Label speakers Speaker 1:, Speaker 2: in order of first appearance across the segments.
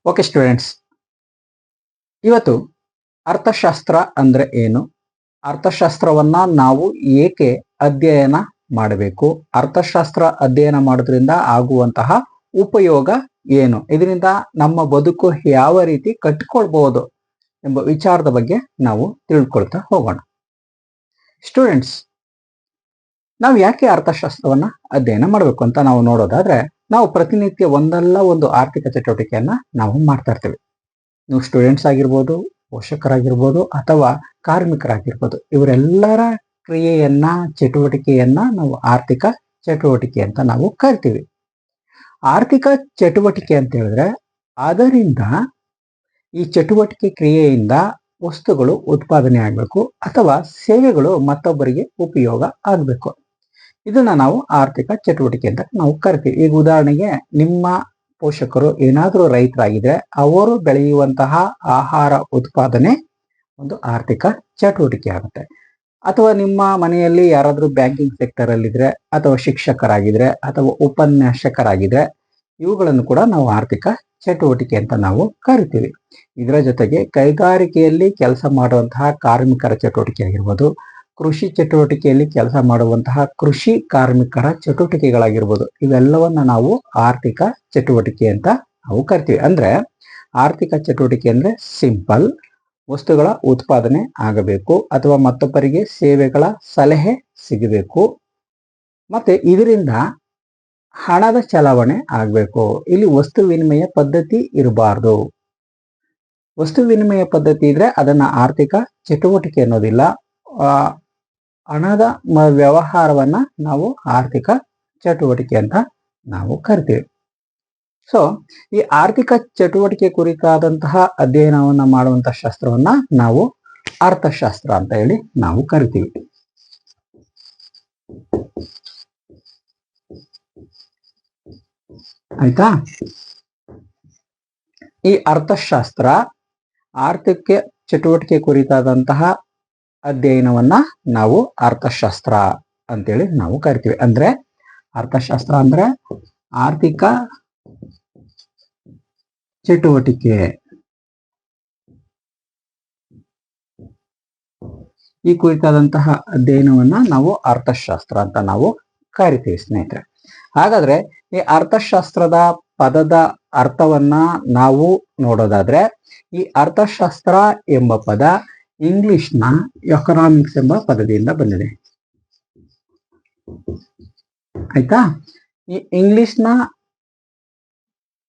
Speaker 1: Okay students, ಇವತ್ತು ಅರ್ಥಶಾಸ್ತ್ರ ಅಂದ್ರೆ ಏನು, ಅರ್ಥಶಾಸ್ತ್ರವನ್ನ ನಾವು ಏಕೆ ಅಧ್ಯಯನ ಮಾಡಬೇಕು, ಅರ್ಥಶಾಸ್ತ್ರ ಅಧ್ಯಯನ ಮಾಡೋದ್ರಿಂದ ಆಗುವಂತಹ ಉಪಯೋಗ ಏನು, ಇದರಿಂದ ನಮ್ಮ ಬದುಕು ಯಾವ ರೀತಿ ಕಟ್ಟಿಕೊಳ್ಬಹುದು ಎಂಬ ವಿಚಾರದ ಬಗ್ಗೆ ನಾವು ತಿಳ್ಕೊಳ್ತಾ ಹೋಗೋಣ. ಸ್ಟೂಡೆಂಟ್ಸ್, ನಾವು ಯಾಕೆ ಅರ್ಥಶಾಸ್ತ್ರವನ್ನ ಅಧ್ಯಯನ ಮಾಡಬೇಕು ಅಂತ ನಾವು ನೋಡೋದಾದ್ರೆ, ನಾವು ಪ್ರತಿನಿತ್ಯ ಒಂದಲ್ಲ ಒಂದು ಆರ್ಥಿಕ ಚಟುವಟಿಕೆಯನ್ನ ನಾವು ಮಾಡ್ತಾ ಇರ್ತೀವಿ. ನೀವು ಸ್ಟೂಡೆಂಟ್ಸ್ ಆಗಿರ್ಬೋದು, ಪೋಷಕರಾಗಿರ್ಬೋದು ಅಥವಾ ಕಾರ್ಮಿಕರಾಗಿರ್ಬೋದು, ಇವರೆಲ್ಲರ ಕ್ರಿಯೆಯನ್ನ ಚಟುವಟಿಕೆಯನ್ನ ನಾವು ಆರ್ಥಿಕ ಚಟುವಟಿಕೆ ಅಂತ ನಾವು ಕರಿತೀವಿ. ಆರ್ಥಿಕ ಚಟುವಟಿಕೆ ಅಂತ ಹೇಳಿದ್ರೆ ಅದರಿಂದ ಈ ಚಟುವಟಿಕೆ ಕ್ರಿಯೆಯಿಂದ ವಸ್ತುಗಳು ಉತ್ಪಾದನೆ ಆಗಬೇಕು ಅಥವಾ ಸೇವೆಗಳು ಮತ್ತೊಬ್ಬರಿಗೆ ಉಪಯೋಗ ಆಗಬೇಕು. ಇದನ್ನ ನಾವು ಆರ್ಥಿಕ ಚಟುವಟಿಕೆ ಅಂತ ನಾವು ಕರಿತೀವಿ. ಈಗ ಉದಾಹರಣೆಗೆ, ನಿಮ್ಮ ಪೋಷಕರು ಏನಾದರೂ ರೈತರಾಗಿದ್ರೆ ಅವರು ಬೆಳೆಯುವಂತಹ ಆಹಾರ ಉತ್ಪಾದನೆ ಒಂದು ಆರ್ಥಿಕ ಚಟುವಟಿಕೆ ಆಗುತ್ತೆ. ಅಥವಾ ನಿಮ್ಮ ಮನೆಯಲ್ಲಿ ಯಾರಾದರೂ ಬ್ಯಾಂಕಿಂಗ್ ಸೆಕ್ಟರ್ ಅಲ್ಲಿದ್ರೆ ಅಥವಾ ಶಿಕ್ಷಕರಾಗಿದ್ರೆ ಅಥವಾ ಉಪನ್ಯಾಸಕರಾಗಿದ್ರೆ ಇವುಗಳನ್ನು ಕೂಡ ನಾವು ಆರ್ಥಿಕ ಚಟುವಟಿಕೆ ಅಂತ ನಾವು ಕರಿತೀವಿ. ಇದರ ಜೊತೆಗೆ ಕೈಗಾರಿಕೆಯಲ್ಲಿ ಕೆಲಸ ಮಾಡುವಂತಹ ಕಾರ್ಮಿಕರ ಚಟುವಟಿಕೆ ಆಗಿರ್ಬೋದು, ಕೃಷಿ ಚಟುವಟಿಕೆಯಲ್ಲಿ ಕೆಲಸ ಮಾಡುವಂತಹ ಕೃಷಿ ಕಾರ್ಮಿಕರ ಚಟುವಟಿಕೆಗಳಾಗಿರ್ಬೋದು, ಇವೆಲ್ಲವನ್ನ ನಾವು ಆರ್ಥಿಕ ಚಟುವಟಿಕೆ ಅಂತ ನಾವು ಕರಿತೀವಿ. ಅಂದ್ರೆ ಆರ್ಥಿಕ ಚಟುವಟಿಕೆ ಅಂದ್ರೆ ಸಿಂಪಲ್, ವಸ್ತುಗಳ ಉತ್ಪಾದನೆ ಆಗಬೇಕು ಅಥವಾ ಮತ್ತೊಬ್ಬರಿಗೆ ಸೇವೆಗಳ ಸಲಹೆ ಸಿಗಬೇಕು, ಮತ್ತೆ ಇದರಿಂದ ಹಣದ ಚಲಾವಣೆ ಆಗಬೇಕು. ಇಲ್ಲಿ ವಸ್ತು ವಿನಿಮಯ ಪದ್ಧತಿ ಇರಬಾರ್ದು. ವಸ್ತು ವಿನಿಮಯ ಪದ್ಧತಿ ಇದ್ರೆ ಅದನ್ನ ಆರ್ಥಿಕ ಚಟುವಟಿಕೆ ಅನ್ನೋದಿಲ್ಲ. ಹಣದ ವ್ಯವಹಾರವನ್ನ ನಾವು ಆರ್ಥಿಕ ಚಟುವಟಿಕೆ ಅಂತ ನಾವು ಕರಿತೀವಿ. ಸೊ ಈ ಆರ್ಥಿಕ ಚಟುವಟಿಕೆ ಕುರಿತಾದಂತಹ ಅಧ್ಯಯನವನ್ನ ಮಾಡುವಂತಹ ಶಾಸ್ತ್ರವನ್ನ ನಾವು ಅರ್ಥಶಾಸ್ತ್ರ ಅಂತ ಹೇಳಿ ನಾವು ಕರಿತೀವಿ. ಆಯ್ತಾ? ಈ ಅರ್ಥಶಾಸ್ತ್ರ ಆರ್ಥಿಕ ಚಟುವಟಿಕೆ ಕುರಿತಾದಂತಹ ಅಧ್ಯಯನವನ್ನ ನಾವು ಅರ್ಥಶಾಸ್ತ್ರ ಅಂತೇಳಿ ನಾವು ಕರಿತೀವಿ. ಅಂದ್ರೆ ಅರ್ಥಶಾಸ್ತ್ರ ಅಂದ್ರೆ ಆರ್ಥಿಕ ಚಟುವಟಿಕೆ. ಈ ಕುರಿತಾದಂತಹ ಅಧ್ಯಯನವನ್ನ ನಾವು ಅರ್ಥಶಾಸ್ತ್ರ ಅಂತ ನಾವು ಕರಿತೀವಿ ಸ್ನೇಹಿತರೆ. ಹಾಗಾದ್ರೆ ಈ ಅರ್ಥಶಾಸ್ತ್ರದ ಪದದ ಅರ್ಥವನ್ನ ನಾವು ನೋಡೋದಾದ್ರೆ, ಈ ಅರ್ಥಶಾಸ್ತ್ರ ಎಂಬ ಪದ ಇಂಗ್ಲಿಷ್ನ ಎಕನಾಮಿಕ್ಸ್ ಎಂಬ ಪದದಿಂದ ಬಂದಿದೆ. ಆಯ್ತಾ? ಈ ಇಂಗ್ಲಿಷ್ನ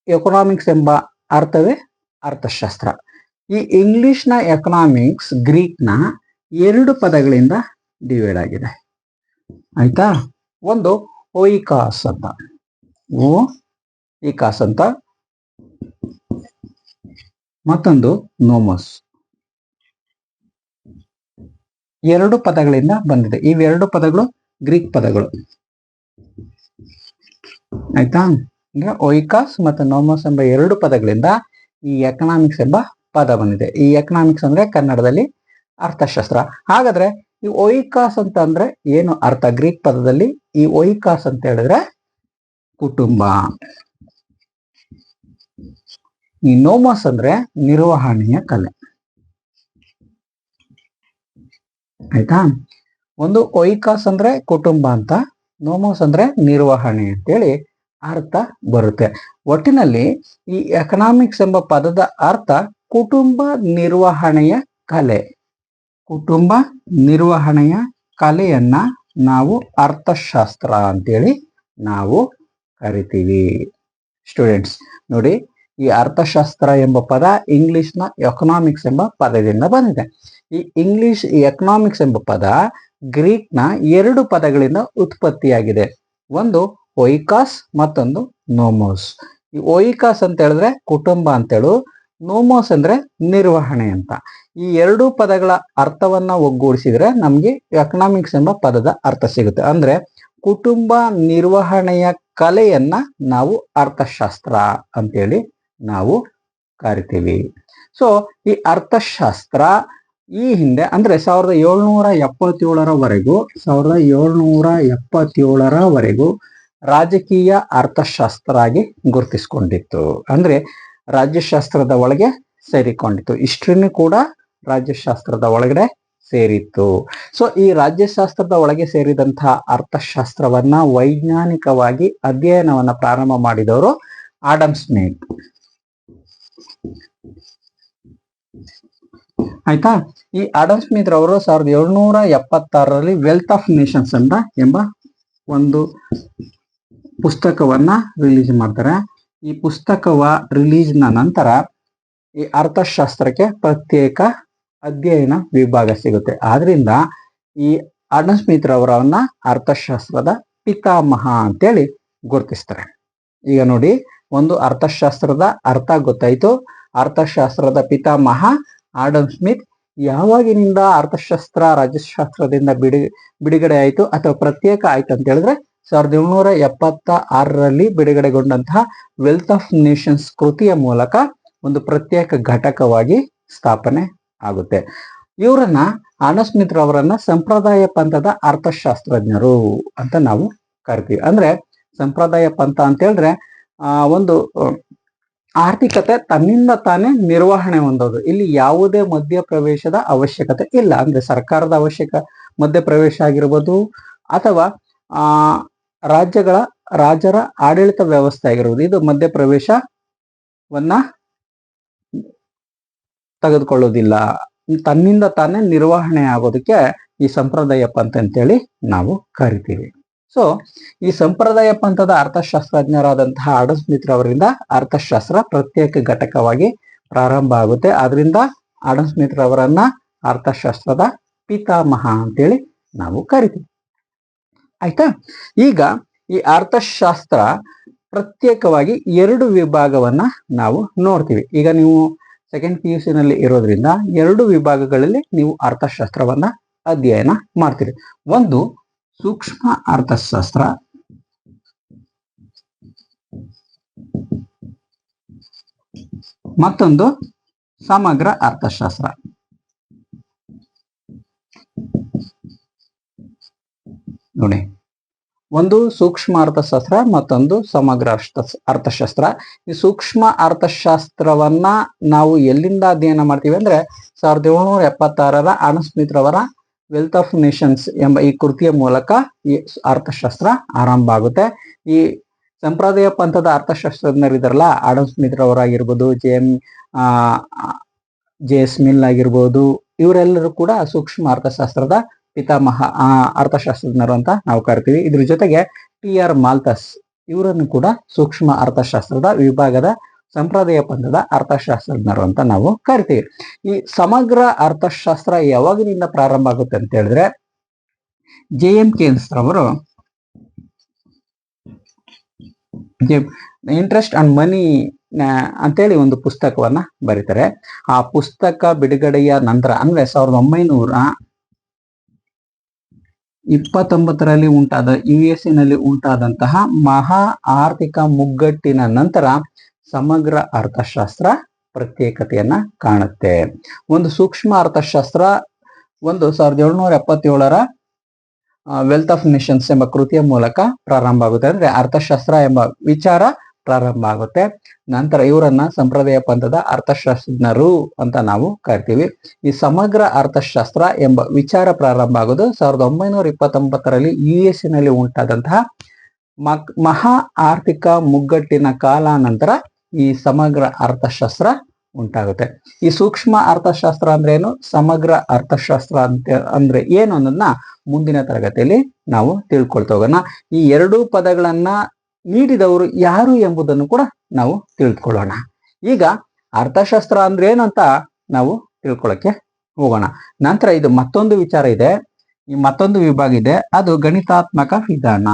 Speaker 1: ಎಕನಾಮಿಕ್ಸ್ ಎಂಬ ಅರ್ಥವೇ ಅರ್ಥಶಾಸ್ತ್ರ. ಈ ಇಂಗ್ಲಿಷ್ನ ಎಕನಾಮಿಕ್ಸ್ ಗ್ರೀಕ್ನ 2 ಪದಗಳಿಂದ ಡಿವೈಡ್ ಆಗಿದೆ. ಆಯ್ತಾ? ಒಂದು ಓಯಿಕಾಸ್ ಅಂತ, ಓಯಿಕಾಸ್ ಅಂತ, ಮತ್ತೊಂದು ನೋಮಸ್. 2 ಪದಗಳಿಂದ ಬಂದಿದೆ. ಇವೆರಡು ಪದಗಳು ಗ್ರೀಕ್ ಪದಗಳು. ಆಯ್ತಾ? ಅಂದ್ರೆ ಓಯಿಕಾಸ್ ಮತ್ತು ನೋಮಸ್ ಎಂಬ 2 ಪದಗಳಿಂದ ಈ ಎಕನಾಮಿಕ್ಸ್ ಎಂಬ ಪದ ಬಂದಿದೆ. ಈ ಎಕನಾಮಿಕ್ಸ್ ಅಂದ್ರೆ ಕನ್ನಡದಲ್ಲಿ ಅರ್ಥಶಾಸ್ತ್ರ. ಹಾಗಾದ್ರೆ ಈ ಓಯಿಕಾಸ್ ಅಂತ ಅಂದ್ರೆ ಏನು ಅರ್ಥ ಗ್ರೀಕ್ ಪದದಲ್ಲಿ? ಈ ಓಯಿಕಾಸ್ ಅಂತ ಹೇಳಿದ್ರೆ ಕುಟುಂಬ. ಈ ನೋಮಸ್ ಅಂದ್ರೆ ನಿರ್ವಹಣೆಯ ಕಲೆ. ಆಯ್ತಾ? ಒಂದು ಓಯಿಕಾಸ್ ಅಂದ್ರೆ ಕುಟುಂಬ ಅಂತ, ನೋಮೋಸ್ ಅಂದ್ರೆ ನಿರ್ವಹಣೆ ಅಂತೇಳಿ ಅರ್ಥ ಬರುತ್ತೆ. ಒಟ್ಟಿನಲ್ಲಿ ಈ ಎಕನಾಮಿಕ್ಸ್ ಎಂಬ ಪದದ ಅರ್ಥ ಕುಟುಂಬ ನಿರ್ವಹಣೆಯ ಕಲೆ. ಕುಟುಂಬ ನಿರ್ವಹಣೆಯ ಕಲೆಯನ್ನ ನಾವು ಅರ್ಥಶಾಸ್ತ್ರ ಅಂತೇಳಿ ನಾವು ಕರಿತೀವಿ. ಸ್ಟೂಡೆಂಟ್ಸ್ ನೋಡಿ, ಈ ಅರ್ಥಶಾಸ್ತ್ರ ಎಂಬ ಪದ ಇಂಗ್ಲಿಷ್ನ ಎಕನಾಮಿಕ್ಸ್ ಎಂಬ ಪದದಿಂದ ಬಂದಿದೆ. ಈ ಇಂಗ್ಲಿಷ್ ಎಕನಾಮಿಕ್ಸ್ ಎಂಬ ಪದ ಗ್ರೀಕ್ನ 2 ಪದಗಳಿಂದ ಉತ್ಪತ್ತಿಯಾಗಿದೆ. ಒಂದು ಓಯಿಕಾಸ್, ಮತ್ತೊಂದು ನೋಮೋಸ್. ಈ ಓಯಿಕಾಸ್ ಅಂತ ಹೇಳಿದ್ರೆ ಕುಟುಂಬ ಅಂತೇಳು, ನೋಮೋಸ್ ಅಂದ್ರೆ ನಿರ್ವಹಣೆ ಅಂತ. ಈ 2 ಪದಗಳ ಅರ್ಥವನ್ನ ಒಗ್ಗೂಡಿಸಿದ್ರೆ ನಮ್ಗೆ ಎಕನಾಮಿಕ್ಸ್ ಎಂಬ ಪದದ ಅರ್ಥ ಸಿಗುತ್ತೆ. ಅಂದ್ರೆ ಕುಟುಂಬ ನಿರ್ವಹಣೆಯ ಕಲೆಯನ್ನ ನಾವು ಅರ್ಥಶಾಸ್ತ್ರ ಅಂತೇಳಿ ನಾವು ಕರಿತೀವಿ. ಸೊ ಈ ಅರ್ಥಶಾಸ್ತ್ರ ಈ ಹಿಂದೆ ಅಂದ್ರೆ 1777ರವರೆಗೂ ರಾಜಕೀಯ ಅರ್ಥಶಾಸ್ತ್ರ ಆಗಿ ಗುರುತಿಸಿಕೊಂಡಿತ್ತು. ಅಂದ್ರೆ ರಾಜ್ಯಶಾಸ್ತ್ರದ ಒಳಗೆ ಸೇರಿಕೊಂಡಿತು. ಹಿಸ್ಟ್ರಿನೂ ಕೂಡ ರಾಜ್ಯಶಾಸ್ತ್ರದ ಒಳಗಡೆ ಸೇರಿತ್ತು. ಸೊ ಈ ರಾಜ್ಯಶಾಸ್ತ್ರದ ಒಳಗೆ ಸೇರಿದಂತಹ ಅರ್ಥಶಾಸ್ತ್ರವನ್ನ ವೈಜ್ಞಾನಿಕವಾಗಿ ಅಧ್ಯಯನವನ್ನ ಪ್ರಾರಂಭ ಮಾಡಿದವರು ಆಡಮ್ ಸ್ಮಿತ್. ಆಯ್ತಾ. ಈ ಆಡಮ್ ಸ್ಮಿತ್ ರವರು 1776ರಲ್ಲಿ ವೆಲ್ತ್ ಆಫ್ ನೇಷನ್ಸ್ ಎಂಬ ಒಂದು ಪುಸ್ತಕವನ್ನ ರಿಲೀಸ್ ಮಾಡ್ತಾರೆ. ಈ ಪುಸ್ತಕವ ರಿಲೀಸ್ ನ ನಂತರ ಈ ಅರ್ಥಶಾಸ್ತ್ರಕ್ಕೆ ಪ್ರತ್ಯೇಕ ಅಧ್ಯಯನ ವಿಭಾಗ ಸಿಗುತ್ತೆ. ಆದ್ರಿಂದ ಈ ಆಡಮ್ ಸ್ಮಿತ್ ರವರನ್ನ ಅರ್ಥಶಾಸ್ತ್ರದ ಪಿತಾಮಹ ಅಂತೇಳಿ ಗುರುತಿಸ್ತಾರೆ. ಈಗ ನೋಡಿ, ಒಂದು ಅರ್ಥಶಾಸ್ತ್ರದ ಅರ್ಥ ಗೊತ್ತಾಯ್ತು. ಅರ್ಥಶಾಸ್ತ್ರದ ಪಿತಾಮಹ ಆಡಮ್ ಸ್ಮಿತ್. ಯಾವಾಗಿನಿಂದ ಅರ್ಥಶಾಸ್ತ್ರ ರಾಜ್ಯಶಾಸ್ತ್ರದಿಂದ ಬಿಡುಗಡೆ ಆಯಿತು ಅಥವಾ ಪ್ರತ್ಯೇಕ ಆಯ್ತು ಅಂತ ಹೇಳಿದ್ರೆ 1776ರಲ್ಲಿ ಬಿಡುಗಡೆಗೊಂಡಂತಹ ವೆಲ್ತ್ ಆಫ್ ನೇಷನ್ಸ್ ಕೃತಿಯ ಮೂಲಕ ಒಂದು ಪ್ರತ್ಯೇಕ ಘಟಕವಾಗಿ ಸ್ಥಾಪನೆ ಆಗುತ್ತೆ. ಇವರನ್ನ ಆಡಮ್ ಸ್ಮಿತ್ ರವರನ್ನ ಸಂಪ್ರದಾಯ ಪಂಥದ ಅರ್ಥಶಾಸ್ತ್ರಜ್ಞರು ಅಂತ ನಾವು ಕರಿತೀವಿ. ಅಂದ್ರೆ ಸಂಪ್ರದಾಯ ಪಂಥ ಅಂತ ಹೇಳಿದ್ರೆ ಒಂದು ಆರ್ಥಿಕತೆ ತನ್ನಿಂದ ತಾನೇ ನಿರ್ವಹಣೆ ಹೊಂದೋದು. ಇಲ್ಲಿ ಯಾವುದೇ ಮಧ್ಯಪ್ರವೇಶದ ಅವಶ್ಯಕತೆ ಇಲ್ಲ. ಅಂದ್ರೆ ಸರ್ಕಾರದ ಮಧ್ಯಪ್ರವೇಶ ಆಗಿರ್ಬೋದು ಅಥವಾ ರಾಜರ ಆಡಳಿತ ವ್ಯವಸ್ಥೆ ಆಗಿರ್ಬೋದು, ಇದು ಮಧ್ಯಪ್ರವೇಶವನ್ನ ತೆಗೆದುಕೊಳ್ಳೋದಿಲ್ಲ. ತನ್ನಿಂದ ತಾನೇ ನಿರ್ವಹಣೆ ಆಗೋದಕ್ಕೆ ಈ ಸಂಪ್ರದಾಯ ಪಂಥ ಅಂತೇಳಿ ನಾವು ಕರಿತೀವಿ. ಸೊ ಈ ಸಂಪ್ರದಾಯ ಪಂಥದ ಅರ್ಥಶಾಸ್ತ್ರಜ್ಞರಾದಂತಹ ಆಡಮ್ ಸ್ಮಿತ್ ರವರಿಂದ ಅರ್ಥಶಾಸ್ತ್ರ ಪ್ರತ್ಯೇಕ ಘಟಕವಾಗಿ ಪ್ರಾರಂಭ ಆಗುತ್ತೆ. ಆದ್ರಿಂದ ಆಡಮ್ ಸ್ಮಿತ್ ರವರನ್ನ ಅರ್ಥಶಾಸ್ತ್ರದ ಪಿತಾಮಹ ಅಂತೇಳಿ ನಾವು ಕರಿತೀವಿ. ಆಯ್ತಾ. ಈಗ ಈ ಅರ್ಥಶಾಸ್ತ್ರ ಪ್ರತ್ಯೇಕವಾಗಿ 2 ವಿಭಾಗವನ್ನ ನಾವು ನೋಡ್ತೀವಿ. ಈಗ ನೀವು ಸೆಕೆಂಡ್ PUC ನಲ್ಲಿ ಇರೋದ್ರಿಂದ 2 ವಿಭಾಗಗಳಲ್ಲಿ ನೀವು ಅರ್ಥಶಾಸ್ತ್ರವನ್ನ ಅಧ್ಯಯನ ಮಾಡ್ತೀರಿ. ಒಂದು ಸೂಕ್ಷ್ಮ ಅರ್ಥಶಾಸ್ತ್ರ, ಮತ್ತೊಂದು ಸಮಗ್ರ ಅರ್ಥಶಾಸ್ತ್ರ. ನೋಡಿ, ಒಂದು ಸೂಕ್ಷ್ಮ ಅರ್ಥಶಾಸ್ತ್ರ, ಮತ್ತೊಂದು ಸಮಗ್ರ ಅರ್ಥಶಾಸ್ತ್ರ. ಈ ಸೂಕ್ಷ್ಮ ಅರ್ಥಶಾಸ್ತ್ರವನ್ನ ನಾವು ಎಲ್ಲಿಂದ ಅಧ್ಯಯನ ಮಾಡ್ತೀವಿ ಅಂದ್ರೆ 1776ರ ಆಡಮ್ ಸ್ಮಿತ್ ರವರ ವೆಲ್ತ್ ಆಫ್ ನೇಷನ್ಸ್ ಎಂಬ ಈ ಕೃತಿಯ ಮೂಲಕ ಈ ಅರ್ಥಶಾಸ್ತ್ರ ಆರಂಭ ಆಗುತ್ತೆ. ಈ ಸಂಪ್ರದಾಯ ಪಂಥದ ಅರ್ಥಶಾಸ್ತ್ರಜ್ಞರಿದಾರಲ್ಲ, ಆಡಮ್ ಸ್ಮಿತ್ ರವರಾಗಿರ್ಬೋದು, JS ಮಿಲ್ ಆಗಿರ್ಬೋದು, ಇವರೆಲ್ಲರೂ ಕೂಡ ಸೂಕ್ಷ್ಮ ಅರ್ಥಶಾಸ್ತ್ರದ ಪಿತಾಮಹ ಅರ್ಥಶಾಸ್ತ್ರಜ್ಞರು ಅಂತ ನಾವು ಕರಿತೀವಿ. ಇದ್ರ ಜೊತೆಗೆ TR ಮಾಲ್ಥಸ್ ಇವರನ್ನು ಕೂಡ ಸೂಕ್ಷ್ಮ ಅರ್ಥಶಾಸ್ತ್ರದ ವಿಭಾಗದ ಸಂಪ್ರದಾಯ ಪಂಥದ ಅರ್ಥಶಾಸ್ತ್ರಜ್ಞರು ಅಂತ ನಾವು ಕರಿತೀವಿ. ಈ ಸಮಗ್ರ ಅರ್ಥಶಾಸ್ತ್ರ ಯಾವಾಗಿನಿಂದ ಪ್ರಾರಂಭ ಆಗುತ್ತೆ ಅಂತ ಹೇಳಿದ್ರೆ JM ಕೇನ್ಸ್ ರವರು ಇಂಟ್ರೆಸ್ಟ್ ಅಂಡ್ ಮನಿ ಅಂತೇಳಿ ಒಂದು ಪುಸ್ತಕವನ್ನ ಬರೀತಾರೆ. ಆ ಪುಸ್ತಕ ಬಿಡುಗಡೆಯ ನಂತರ ಅಂದ್ರೆ 1929ರಲ್ಲಿ ಉಂಟಾದ US ನಲ್ಲಿ ಉಂಟಾದಂತಹ ಮಹಾ ಆರ್ಥಿಕ ಮುಗ್ಗಟ್ಟಿನ ನಂತರ ಸಮಗ್ರ ಅರ್ಥಶಾಸ್ತ್ರ ಪ್ರತ್ಯೇಕತೆಯನ್ನ ಕಾಣುತ್ತೆ. ಒಂದು ಸೂಕ್ಷ್ಮ ಅರ್ಥಶಾಸ್ತ್ರ 1777ರ ವೆಲ್ತ್ ಆಫ್ ನೇಷನ್ಸ್ ಎಂಬ ಕೃತಿಯ ಮೂಲಕ ಪ್ರಾರಂಭ ಆಗುತ್ತೆ. ಅಂದ್ರೆ ಅರ್ಥಶಾಸ್ತ್ರ ಎಂಬ ವಿಚಾರ ಪ್ರಾರಂಭ ಆಗುತ್ತೆ. ನಂತರ ಇವರನ್ನ ಸಂಪ್ರದಾಯ ಪಂಥದ ಅರ್ಥಶಾಸ್ತ್ರಜ್ಞರು ಅಂತ ನಾವು ಕರಿತೀವಿ. ಈ ಸಮಗ್ರ ಅರ್ಥಶಾಸ್ತ್ರ ಎಂಬ ವಿಚಾರ ಪ್ರಾರಂಭ ಆಗೋದು 1929ರಲ್ಲಿ US ನಲ್ಲಿ ಉಂಟಾದಂತಹ ಮಹಾ ಆರ್ಥಿಕ ಮುಗ್ಗಟ್ಟಿನ ಕಾಲ ನಂತರ ಈ ಸಮಗ್ರ ಅರ್ಥಶಾಸ್ತ್ರ ಉಂಟಾಗುತ್ತೆ. ಈ ಸೂಕ್ಷ್ಮ ಅರ್ಥಶಾಸ್ತ್ರ ಅಂದ್ರೆ ಏನು, ಸಮಗ್ರ ಅರ್ಥಶಾಸ್ತ್ರ ಅಂದ್ರೆ ಏನು ಅನ್ನೋದನ್ನ ಮುಂದಿನ ತರಗತಿಯಲ್ಲಿ ನಾವು ತಿಳ್ಕೊಳ್ತಾ ಹೋಗೋಣ. ಈ 2 ಪದಗಳನ್ನ ನೀಡಿದವರು ಯಾರು ಎಂಬುದನ್ನು ಕೂಡ ನಾವು ತಿಳ್ಕೊಳ್ಳೋಣ. ಈಗ ಅರ್ಥಶಾಸ್ತ್ರ ಅಂದ್ರೆ ಏನು ಅಂತ ನಾವು ತಿಳ್ಕೊಳ್ಳಕ್ಕೆ ಹೋಗೋಣ. ನಂತರ ಇದು ಮತ್ತೊಂದು ವಿಚಾರ ಇದೆ, ಈ ಮತ್ತೊಂದು ವಿಭಾಗ ಇದೆ, ಅದು ಗಣಿತಾತ್ಮಕ ವಿಧಾನ.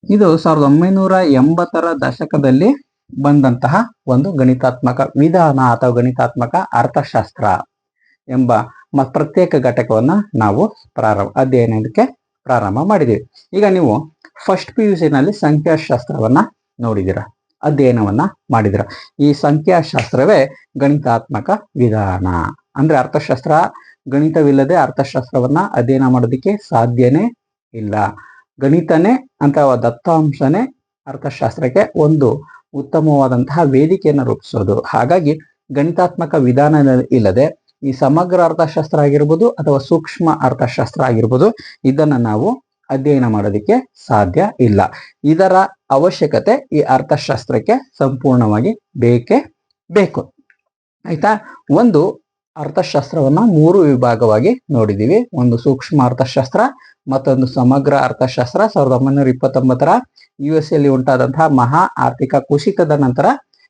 Speaker 1: ಇದು 1980ರ ದಶಕದಲ್ಲಿ ಬಂದಂತಹ ಒಂದು ಗಣಿತಾತ್ಮಕ ವಿಧಾನ ಅಥವಾ ಗಣಿತಾತ್ಮಕ ಅರ್ಥಶಾಸ್ತ್ರ ಎಂಬ ಪ್ರತ್ಯೇಕ ಘಟಕವನ್ನ ನಾವು ಅಧ್ಯಯನಕ್ಕೆ ಪ್ರಾರಂಭ ಮಾಡಿದ್ದೀವಿ. ಈಗ ನೀವು ಫಸ್ಟ್ PUC ನಲ್ಲಿ ಸಂಖ್ಯಾಶಾಸ್ತ್ರವನ್ನ ನೋಡಿದಿರ, ಅಧ್ಯಯನವನ್ನ ಮಾಡಿದಿರ. ಈ ಸಂಖ್ಯಾಶಾಸ್ತ್ರವೇ ಗಣಿತಾತ್ಮಕ ವಿಧಾನ. ಅಂದ್ರೆ ಅರ್ಥಶಾಸ್ತ್ರ ಗಣಿತವಿಲ್ಲದೆ ಅರ್ಥಶಾಸ್ತ್ರವನ್ನ ಅಧ್ಯಯನ ಮಾಡೋದಕ್ಕೆ ಸಾಧ್ಯನೇ ಇಲ್ಲ. ಗಣಿತನೇ ಅಥವಾ ದತ್ತಾಂಶನೇ ಅರ್ಥಶಾಸ್ತ್ರಕ್ಕೆ ಒಂದು ಉತ್ತಮವಾದಂತಹ ವೇದಿಕೆಯನ್ನು ರೂಪಿಸೋದು. ಹಾಗಾಗಿ ಗಣಿತಾತ್ಮಕ ವಿಧಾನ ಇಲ್ಲದೆ ಈ ಸಮಗ್ರ ಅರ್ಥಶಾಸ್ತ್ರ ಆಗಿರ್ಬೋದು ಅಥವಾ ಸೂಕ್ಷ್ಮ ಅರ್ಥಶಾಸ್ತ್ರ ಆಗಿರ್ಬೋದು, ಇದನ್ನ ನಾವು ಅಧ್ಯಯನ ಮಾಡೋದಕ್ಕೆ ಸಾಧ್ಯ ಇಲ್ಲ. ಇದರ ಅವಶ್ಯಕತೆ ಈ ಅರ್ಥಶಾಸ್ತ್ರಕ್ಕೆ ಸಂಪೂರ್ಣವಾಗಿ ಬೇಕೇ ಬೇಕು. ಆಯ್ತಾ? ಒಂದು ಅರ್ಥಶಾಸ್ತ್ರವನ್ನ 3 ವಿಭಾಗವಾಗಿ ನೋಡಿದೀವಿ. ಒಂದು ಸೂಕ್ಷ್ಮ ಅರ್ಥಶಾಸ್ತ್ರ, ಮತ್ತೊಂದು ಸಮಗ್ರ ಅರ್ಥಶಾಸ್ತ್ರ. 1929 US ಅಲ್ಲಿ ಉಂಟಾದಂತಹ ಮಹಾ ಆರ್ಥಿಕ ಕುಸಿತದ ನಂತರ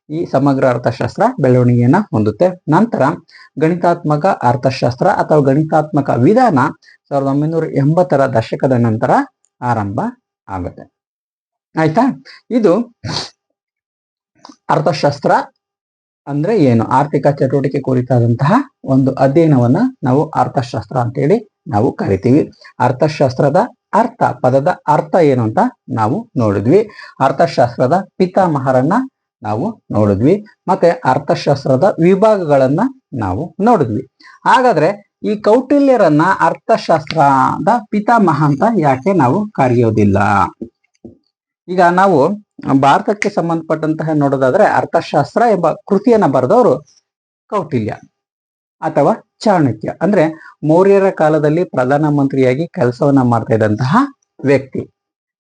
Speaker 1: ಈ ಸಮಗ್ರ ಅರ್ಥಶಾಸ್ತ್ರ ಬೆಳವಣಿಗೆಯನ್ನ ಹೊಂದುತ್ತೆ. ನಂತರ ಗಣಿತಾತ್ಮಕ ಅರ್ಥಶಾಸ್ತ್ರ ಅಥವಾ ಗಣಿತಾತ್ಮಕ ವಿಧಾನ 1980 ದಶಕದ ನಂತರ ಆರಂಭ ಆಗುತ್ತೆ. ಆಯ್ತಾ? ಇದು ಅರ್ಥಶಾಸ್ತ್ರ ಅಂದ್ರೆ ಏನು, ಆರ್ಥಿಕ ಚಟುವಟಿಕೆ ಕುರಿತಾದಂತಹ ಒಂದು ಅಧ್ಯಯನವನ್ನ ನಾವು ಅರ್ಥಶಾಸ್ತ್ರ ಅಂತೇಳಿ ನಾವು ಕರಿತೀವಿ. ಅರ್ಥಶಾಸ್ತ್ರದ ಅರ್ಥ, ಪದದ ಅರ್ಥ ಏನು ಅಂತ ನಾವು ನೋಡಿದ್ವಿ. ಅರ್ಥಶಾಸ್ತ್ರದ ಪಿತಾಮಹರನ್ನ ನಾವು ನೋಡಿದ್ವಿ. ಮತ್ತೆ ಅರ್ಥಶಾಸ್ತ್ರದ ವಿಭಾಗಗಳನ್ನ ನಾವು ನೋಡಿದ್ವಿ. ಹಾಗಾದ್ರೆ ಈ ಕೌಟಿಲ್ಯರನ್ನ ಅರ್ಥಶಾಸ್ತ್ರದ ಪಿತಾಮಹ ಅಂತ ಯಾಕೆ ನಾವು ಕರೆಯೋದಿಲ್ಲ? ಈಗ ನಾವು ಭಾರತಕ್ಕೆ ಸಂಬಂಧಪಟ್ಟಂತಹ ನೋಡೋದಾದ್ರೆ ಅರ್ಥಶಾಸ್ತ್ರ ಎಂಬ ಕೃತಿಯನ್ನ ಬರೆದವರು ಕೌಟಿಲ್ಯ ಅಥವಾ ಚಾಣಕ್ಯ. ಅಂದ್ರೆ ಮೌರ್ಯರ ಕಾಲದಲ್ಲಿ ಪ್ರಧಾನ ಮಂತ್ರಿಯಾಗಿ ಕೆಲಸವನ್ನ ಮಾಡ್ತಾ ಇದ್ದಂತಹ ವ್ಯಕ್ತಿ.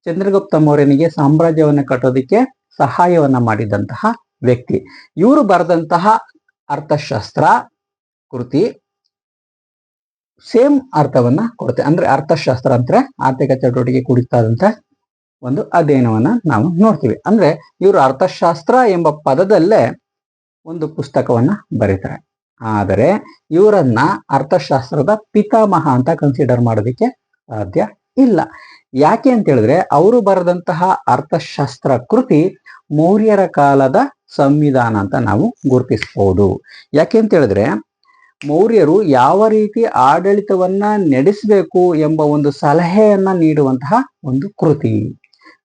Speaker 1: ಚಂದ್ರಗುಪ್ತ ಮೌರ್ಯನಿಗೆ ಸಾಮ್ರಾಜ್ಯವನ್ನ ಕಟ್ಟೋದಿಕ್ಕೆ ಸಹಾಯವನ್ನ ಮಾಡಿದಂತಹ ವ್ಯಕ್ತಿ. ಇವರು ಬರೆದಂತಹ ಅರ್ಥಶಾಸ್ತ್ರ ಕೃತಿ ಸೇಮ್ ಅರ್ಥವನ್ನ ಕೊಡುತ್ತೆ. ಅಂದ್ರೆ ಅರ್ಥಶಾಸ್ತ್ರ ಅಂದ್ರೆ ಆರ್ಥಿಕ ಚಟುವಟಿಕೆ ಕುರಿತಾದಂತ ಒಂದು ಅಧ್ಯಯನವನ್ನ ನಾವು ನೋಡ್ತೀವಿ. ಅಂದ್ರೆ ಇವರು ಅರ್ಥಶಾಸ್ತ್ರ ಎಂಬ ಪದದಲ್ಲೇ ಒಂದು ಪುಸ್ತಕವನ್ನ ಬರೀತಾರೆ. ಆದರೆ ಇವರನ್ನ ಅರ್ಥಶಾಸ್ತ್ರದ ಪಿತಾಮಹ ಅಂತ ಕನ್ಸಿಡರ್ ಮಾಡೋದಿಕ್ಕೆ ಸಾಧ್ಯ ಇಲ್ಲ. ಯಾಕೆ ಅಂತ ಹೇಳಿದ್ರೆ ಅವರು ಬರೆದಂತಹ ಅರ್ಥಶಾಸ್ತ್ರ ಕೃತಿ ಮೌರ್ಯರ ಕಾಲದ ಸಂವಿಧಾನ ಅಂತ ನಾವು ಗುರುತಿಸಬಹುದು. ಯಾಕೆ ಅಂತ ಹೇಳಿದ್ರೆ ಮೌರ್ಯರು ಯಾವ ರೀತಿ ಆಡಳಿತವನ್ನ ನಡೆಸಬೇಕು ಎಂಬ ಒಂದು ಸಲಹೆಯನ್ನ ನೀಡುವಂತಹ ಒಂದು ಕೃತಿ.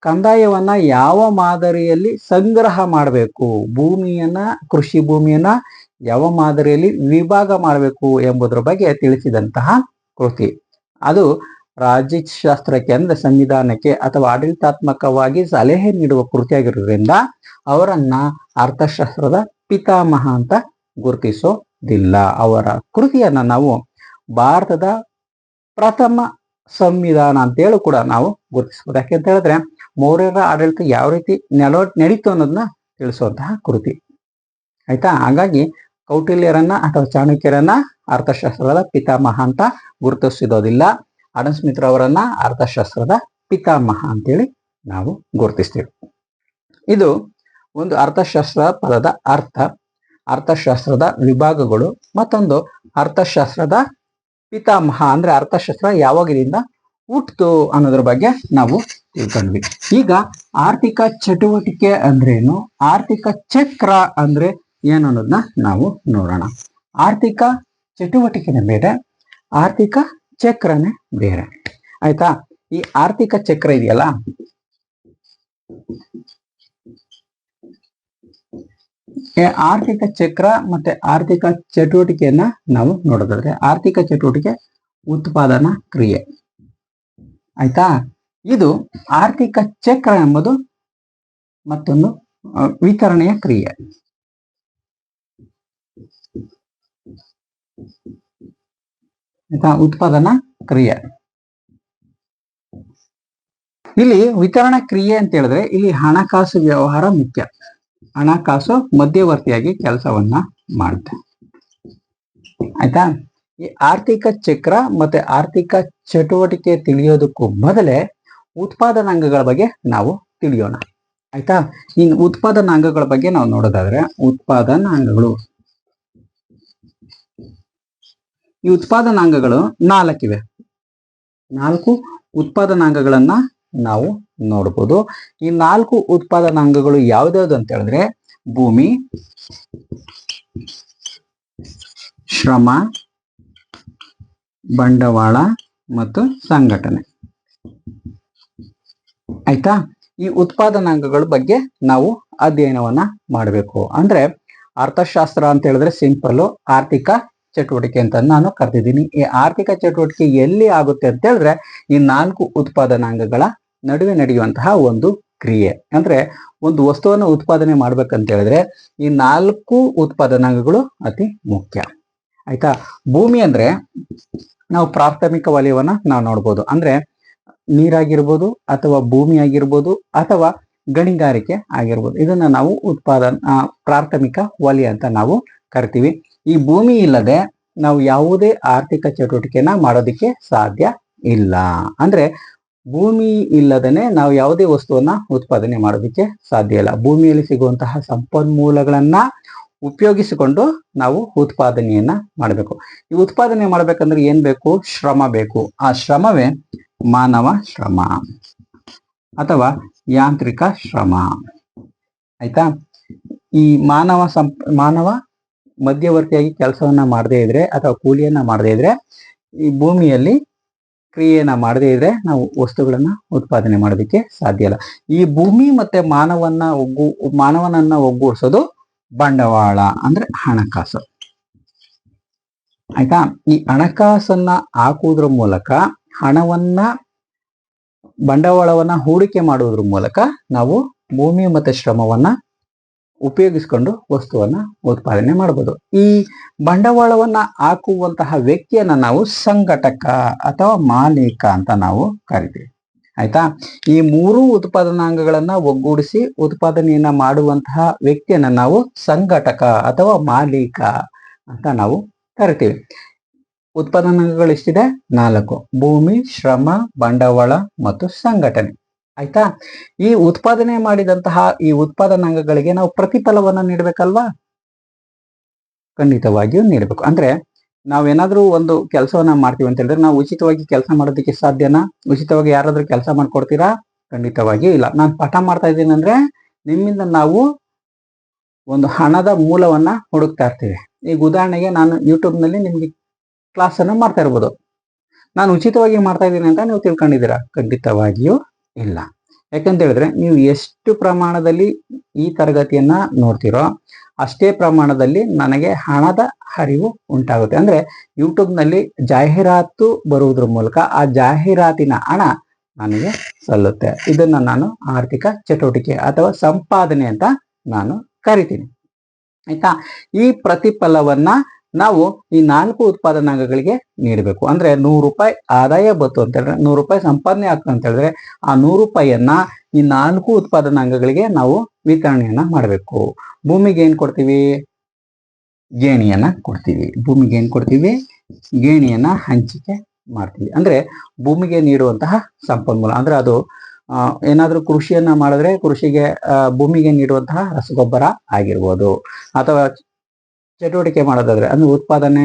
Speaker 1: ಕಂದಾಯವನ್ನ ಯಾವ ಮಾದರಿಯಲ್ಲಿ ಸಂಗ್ರಹ ಮಾಡಬೇಕು, ಭೂಮಿಯನ್ನ, ಕೃಷಿ ಭೂಮಿಯನ್ನ ಯಾವ ಮಾದರಿಯಲ್ಲಿ ವಿಭಾಗ ಮಾಡಬೇಕು ಎಂಬುದರ ಬಗ್ಗೆ ತಿಳಿಸಿದಂತಹ ಕೃತಿ. ಅದು ರಾಜ್ಯಶಾಸ್ತ್ರಕ್ಕೆ ಅಂದ್ರೆ ಸಂವಿಧಾನಕ್ಕೆ ಅಥವಾ ಆಡಳಿತಾತ್ಮಕವಾಗಿ ಸಲಹೆ ನೀಡುವ ಕೃತಿಯಾಗಿರೋದ್ರಿಂದ ಅವರನ್ನ ಅರ್ಥಶಾಸ್ತ್ರದ ಪಿತಾಮಹ ಅಂತ ಗುರುತಿಸೋದಿಲ್ಲ. ಅವರ ಕೃತಿಯನ್ನ ನಾವು ಭಾರತದ ಪ್ರಥಮ ಸಂವಿಧಾನ ಅಂತೇಳಿ ಕೂಡ ನಾವು ಗುರುತಿಸಬಹುದು. ಯಾಕೆ ಅಂತ ಹೇಳಿದ್ರೆ ಮೌರ್ಯರ ಆಡಳಿತ ಯಾವ ರೀತಿ ನಡೀತು ಅನ್ನೋದನ್ನ ತಿಳಿಸುವಂತಹ ಕೃತಿ. ಆಯ್ತಾ? ಹಾಗಾಗಿ ಕೌಟಿಲ್ಯರನ್ನ ಅಥವಾ ಚಾಣಕ್ಯರನ್ನ ಅರ್ಥಶಾಸ್ತ್ರದ ಪಿತಾಮಹ ಅಂತ ಗುರುತಿಸೋದಿಲ್ಲ. ಆಡಮ್ ಸ್ಮಿತ್ ರವರನ್ನ ಅರ್ಥಶಾಸ್ತ್ರದ ಪಿತಾಮಹ ಅಂತೇಳಿ ನಾವು ಗುರುತಿಸ್ತೀವಿ. ಇದು ಒಂದು ಅರ್ಥಶಾಸ್ತ್ರ ಪದದ ಅರ್ಥ, ಅರ್ಥಶಾಸ್ತ್ರದ ವಿಭಾಗಗಳು, ಮತ್ತೊಂದು ಅರ್ಥಶಾಸ್ತ್ರದ ಪಿತಾಮಹ ಅಂದ್ರೆ ಅರ್ಥಶಾಸ್ತ್ರ ಯಾವಾಗಿನಿಂದ ಹುಟ್ಟಿತು ಅನ್ನೋದ್ರ ಬಗ್ಗೆ ನಾವು ತಿಳ್ಕೊಂಡ್ವಿ. ಈಗ ಆರ್ಥಿಕ ಚಟುವಟಿಕೆ ಅಂದ್ರೇನು, ಆರ್ಥಿಕ ಚಕ್ರ ಅಂದ್ರೆ ಏನು ಅನ್ನೋದನ್ನ ನಾವು ನೋಡೋಣ. ಆರ್ಥಿಕ ಚಟುವಟಿಕೆನೇ ಬೇರೆ, ಆರ್ಥಿಕ ಚಕ್ರನೇ ಬೇರೆ. ಆಯ್ತಾ? ಈ ಆರ್ಥಿಕ ಚಕ್ರ ಇದೆಯಲ್ಲ, ಆರ್ಥಿಕ ಚಕ್ರ ಮತ್ತೆ ಆರ್ಥಿಕ ಚಟುವಟಿಕೆಯನ್ನ ನಾವು ನೋಡೋದಾದ್ರೆ ಆರ್ಥಿಕ ಚಟುವಟಿಕೆ ಉತ್ಪಾದನಾ ಕ್ರಿಯೆ. ಆಯ್ತಾ? ಇದು ಆರ್ಥಿಕ ಚಕ್ರ ಎಂಬುದು ಮತ್ತೊಂದು ವಿತರಣೆಯ ಕ್ರಿಯೆ. ಆಯ್ತಾ? ಉತ್ಪಾದನಾ ಕ್ರಿಯೆ. ಇಲ್ಲಿ ವಿತರಣಾ ಕ್ರಿಯೆ ಅಂತ ಹೇಳಿದ್ರೆ ಇಲ್ಲಿ ಹಣಕಾಸು ವ್ಯವಹಾರ ಮುಖ್ಯ. ಹಣಕಾಸು ಮಧ್ಯವರ್ತಿಯಾಗಿ ಕೆಲಸವನ್ನ ಮಾಡುತ್ತೆ. ಆಯ್ತಾ? ಈ ಆರ್ಥಿಕ ಚಕ್ರ ಮತ್ತೆ ಆರ್ಥಿಕ ಚಟುವಟಿಕೆ ತಿಳಿಯೋದಕ್ಕೂ ಮೊದಲೇ ಉತ್ಪಾದನಾಂಗಗಳ ಬಗ್ಗೆ ನಾವು ತಿಳಿಯೋಣ. ಆಯ್ತಾ? ಇನ್ನು ಉತ್ಪಾದನಾಂಗಗಳ ಬಗ್ಗೆ ನಾವು ನೋಡೋದಾದ್ರೆ ಉತ್ಪಾದನಾಂಗಗಳು, ಈ ಉತ್ಪಾದನಾಂಗಗಳು 4 ಇವೆ. 4 ಉತ್ಪಾದನಾಂಗಗಳನ್ನ ನಾವು ನೋಡಬಹುದು. ಈ 4 ಉತ್ಪಾದನಾಂಗಗಳು ಯಾವ್ದಾವ್ದು ಅಂತ ಹೇಳಿದ್ರೆ ಭೂಮಿ, ಶ್ರಮ, ಬಂಡವಾಳ ಮತ್ತು ಸಂಘಟನೆ. ಆಯ್ತಾ? ಈ ಉತ್ಪಾದನಾಂಗಗಳ ಬಗ್ಗೆ ನಾವು ಅಧ್ಯಯನವನ್ನ ಮಾಡಬೇಕು. ಅಂದ್ರೆ ಅರ್ಥಶಾಸ್ತ್ರ ಅಂತ ಹೇಳಿದ್ರೆ ಸಿಂಪಲ್ ಆರ್ಥಿಕ ಚಟುವಟಿಕೆ ಅಂತ ನಾನು ಕರೆದಿದ್ದೀನಿ. ಈ ಆರ್ಥಿಕ ಚಟುವಟಿಕೆ ಎಲ್ಲಿ ಆಗುತ್ತೆ ಅಂತ ಹೇಳಿದ್ರೆ ಈ 4 ಉತ್ಪಾದನಾಂಗಗಳ ನಡುವೆ ನಡೆಯುವಂತಹ ಒಂದು ಕ್ರಿಯೆ. ಅಂದ್ರೆ ಒಂದು ವಸ್ತುವನ್ನು ಉತ್ಪಾದನೆ ಮಾಡ್ಬೇಕಂತ ಹೇಳಿದ್ರೆ ಈ 4 ಉತ್ಪಾದನಾಂಗಗಳು ಅತಿ ಮುಖ್ಯ. ಆಯ್ತಾ. ಭೂಮಿ ಅಂದ್ರೆ ನಾವು ಪ್ರಾಥಮಿಕ ವಲಯವನ್ನ ನಾವು ನೋಡ್ಬೋದು. ಅಂದ್ರೆ ನೀರಾಗಿರ್ಬೋದು ಅಥವಾ ಭೂಮಿ ಆಗಿರ್ಬೋದು ಅಥವಾ ಗಣಿಗಾರಿಕೆ ಆಗಿರ್ಬೋದು. ಇದನ್ನ ನಾವು ಪ್ರಾಥಮಿಕ ವಲಯ ಅಂತ ನಾವು ಕರಿತೀವಿ. ಈ ಭೂಮಿ ಇಲ್ಲದೆ ನಾವು ಯಾವುದೇ ಆರ್ಥಿಕ ಚಟುವಟಿಕೆನ ಮಾಡೋದಕ್ಕೆ ಸಾಧ್ಯ ಇಲ್ಲ. ಅಂದ್ರೆ ಭೂಮಿ ಇಲ್ಲದೇನೆ ನಾವು ಯಾವುದೇ ವಸ್ತುವನ್ನ ಉತ್ಪಾದನೆ ಮಾಡೋದಕ್ಕೆ ಸಾಧ್ಯ ಇಲ್ಲ. ಭೂಮಿಯಲ್ಲಿ ಸಿಗುವಂತಹ ಸಂಪನ್ಮೂಲಗಳನ್ನ ಉಪಯೋಗಿಸಿಕೊಂಡು ನಾವು ಉತ್ಪಾದನೆಯನ್ನ ಮಾಡಬೇಕು. ಈ ಉತ್ಪಾದನೆ ಮಾಡ್ಬೇಕಂದ್ರೆ ಏನ್ ಬೇಕು? ಶ್ರಮ ಬೇಕು. ಆ ಶ್ರಮವೇ ಮಾನವ ಶ್ರಮ ಅಥವಾ ಯಾಂತ್ರಿಕ ಶ್ರಮ. ಆಯ್ತಾ. ಈ ಮಾನವ ಮಧ್ಯವರ್ತಿಯಾಗಿ ಕೆಲಸವನ್ನ ಮಾಡದೇ ಇದ್ರೆ ಅಥವಾ ಕೂಲಿಯನ್ನ ಮಾಡದೇ ಇದ್ರೆ, ಈ ಭೂಮಿಯಲ್ಲಿ ಕ್ರಿಯೆಯನ್ನ ಮಾಡದೇ ಇದ್ರೆ ನಾವು ವಸ್ತುಗಳನ್ನ ಉತ್ಪಾದನೆ ಮಾಡೋದಕ್ಕೆ ಸಾಧ್ಯ ಇಲ್ಲ. ಈ ಭೂಮಿ ಮತ್ತೆ ಮಾನವನನ್ನ ಒಗ್ಗೂಡಿಸೋದು ಬಂಡವಾಳ ಅಂದ್ರೆ ಹಣಕಾಸು. ಆಯ್ತಾ. ಈ ಹಣಕಾಸನ್ನ ಹಾಕುವುದ್ರ ಮೂಲಕ ಬಂಡವಾಳವನ್ನ ಹೂಡಿಕೆ ಮಾಡುವುದ್ರ ಮೂಲಕ ನಾವು ಭೂಮಿ ಮತ್ತೆ ಶ್ರಮವನ್ನ ಉಪಯೋಗಿಸಿಕೊಂಡು ವಸ್ತುವನ್ನ ಉತ್ಪಾದನೆ ಮಾಡಬಹುದು. ಈ ಬಂಡವಾಳವನ್ನ ಹಾಕುವಂತಹ ವ್ಯಕ್ತಿಯನ್ನ ನಾವು ಸಂಘಟಕ ಅಥವಾ ಮಾಲೀಕ ಅಂತ ನಾವು ಕರಿತೀವಿ. ಆಯ್ತಾ. ಈ 3 ಉತ್ಪಾದನಾಂಗಗಳನ್ನ ಒಗ್ಗೂಡಿಸಿ ಉತ್ಪಾದನೆಯನ್ನ ಮಾಡುವಂತಹ ವ್ಯಕ್ತಿಯನ್ನ ನಾವು ಸಂಘಟಕ ಅಥವಾ ಮಾಲೀಕ ಅಂತ ನಾವು ಕರಿತೀವಿ. ಉತ್ಪಾದನಾಂಗಗಳು ಎಷ್ಟಿದೆ? 4. ಭೂಮಿ, ಶ್ರಮ, ಬಂಡವಾಳ ಮತ್ತು ಸಂಘಟನೆ. ಆಯ್ತಾ. ಈ ಉತ್ಪಾದನೆ ಮಾಡಿದಂತಹ ಈ ಉತ್ಪಾದನಾಂಗಗಳಿಗೆ ನಾವು ಪ್ರತಿಫಲವನ್ನ ನೀಡಬೇಕಲ್ವಾ? ಖಂಡಿತವಾಗಿಯೂ ನೀಡಬೇಕು. ಅಂದ್ರೆ ನಾವೇನಾದ್ರೂ ಒಂದು ಕೆಲಸವನ್ನ ಮಾಡ್ತೀವಿ ಅಂತ ಹೇಳಿದ್ರೆ ನಾವು ಉಚಿತವಾಗಿ ಕೆಲಸ ಮಾಡೋದಕ್ಕೆ ಸಾಧ್ಯನಾ? ಉಚಿತವಾಗಿ ಯಾರಾದ್ರೂ ಕೆಲಸ ಮಾಡ್ಕೊಡ್ತೀರಾ? ಖಂಡಿತವಾಗಿಯೂ ಇಲ್ಲ. ನಾನು ಪಾಠ ಮಾಡ್ತಾ ಇದ್ದೀನಿ ಅಂದ್ರೆ ನಿಮ್ಮಿಂದ ನಾವು ಒಂದು ಹಣದ ಮೂಲವನ್ನ ಹುಡುಕ್ತಾ ಇರ್ತೀವಿ. ಈಗ ಉದಾಹರಣೆಗೆ ನಾನು ಯೂಟ್ಯೂಬ್ ನಲ್ಲಿ ನಿಮ್ಗೆ ಕ್ಲಾಸ್ ಅನ್ನ ಮಾಡ್ತಾ ಇರ್ಬೋದು. ನಾನು ಉಚಿತವಾಗಿ ಮಾಡ್ತಾ ಇದ್ದೀನಿ ಅಂತ ನೀವು ತಿಳ್ಕೊಂಡಿದ್ದೀರಾ? ಖಂಡಿತವಾಗಿಯೂ ಇಲ್ಲ. ಯಾಕಂತ ಹೇಳಿದ್ರೆ ನೀವು ಎಷ್ಟು ಪ್ರಮಾಣದಲ್ಲಿ ಈ ತರಗತಿಯನ್ನ ನೋಡ್ತೀರೋ ಅಷ್ಟೇ ಪ್ರಮಾಣದಲ್ಲಿ ನನಗೆ ಹಣದ ಹರಿವು ಉಂಟಾಗುತ್ತೆ. ಅಂದ್ರೆ ಯೂಟ್ಯೂಬ್ ನಲ್ಲಿ ಜಾಹೀರಾತು ಬರುವುದ್ರ ಮೂಲಕ ಆ ಜಾಹೀರಾತಿನ ಹಣ ನನಗೆ ಸಲ್ಲುತ್ತೆ. ಇದನ್ನ ನಾನು ಆರ್ಥಿಕ ಚಟುವಟಿಕೆ ಅಥವಾ ಸಂಪಾದನೆ ಅಂತ ನಾನು ಕರಿತೀನಿ. ಆಯ್ತಾ. ಈ ಪ್ರತಿಫಲವನ್ನ ನಾವು ಈ 4 ಉತ್ಪಾದನಾಂಗಗಳಿಗೆ ನೀಡಬೇಕು. ಅಂದ್ರೆ 100 ರೂಪಾಯಿ ಆದಾಯ ಬಂತು ಅಂತ ಹೇಳಿದ್ರೆ, 100 ರೂಪಾಯಿ ಸಂಪಾದನೆ ಆಗ್ತದೆ ಅಂತ ಹೇಳಿದ್ರೆ ಆ 100 ರೂಪಾಯಿಯನ್ನ ಈ 4 ಉತ್ಪಾದನಾಂಗಗಳಿಗೆ ನಾವು ವಿತರಣೆಯನ್ನ ಮಾಡಬೇಕು. ಭೂಮಿಗೆ ಏನ್ ಕೊಡ್ತೀವಿ? ಗೇಣಿಯನ್ನ ಕೊಡ್ತೀವಿ. ಭೂಮಿಗೆ ಏನ್ ಕೊಡ್ತೀವಿ? ಗೇಣಿಯನ್ನ ಹಂಚಿಕೆ ಮಾಡ್ತೀವಿ. ಅಂದ್ರೆ ಭೂಮಿಗೆ ನೀಡುವಂತಹ ಸಂಪನ್ಮೂಲ. ಅಂದ್ರೆ ಅದು ಏನಾದ್ರೂ ಕೃಷಿಯನ್ನ ಮಾಡಿದ್ರೆ ಕೃಷಿಗೆ ಭೂಮಿಗೆ ನೀಡುವಂತಹ ರಸಗೊಬ್ಬರ ಆಗಿರ್ಬೋದು, ಅಥವಾ ಚಟುವಟಿಕೆ ಮಾಡೋದಾದ್ರೆ ಅಂದ್ರೆ ಉತ್ಪಾದನೆ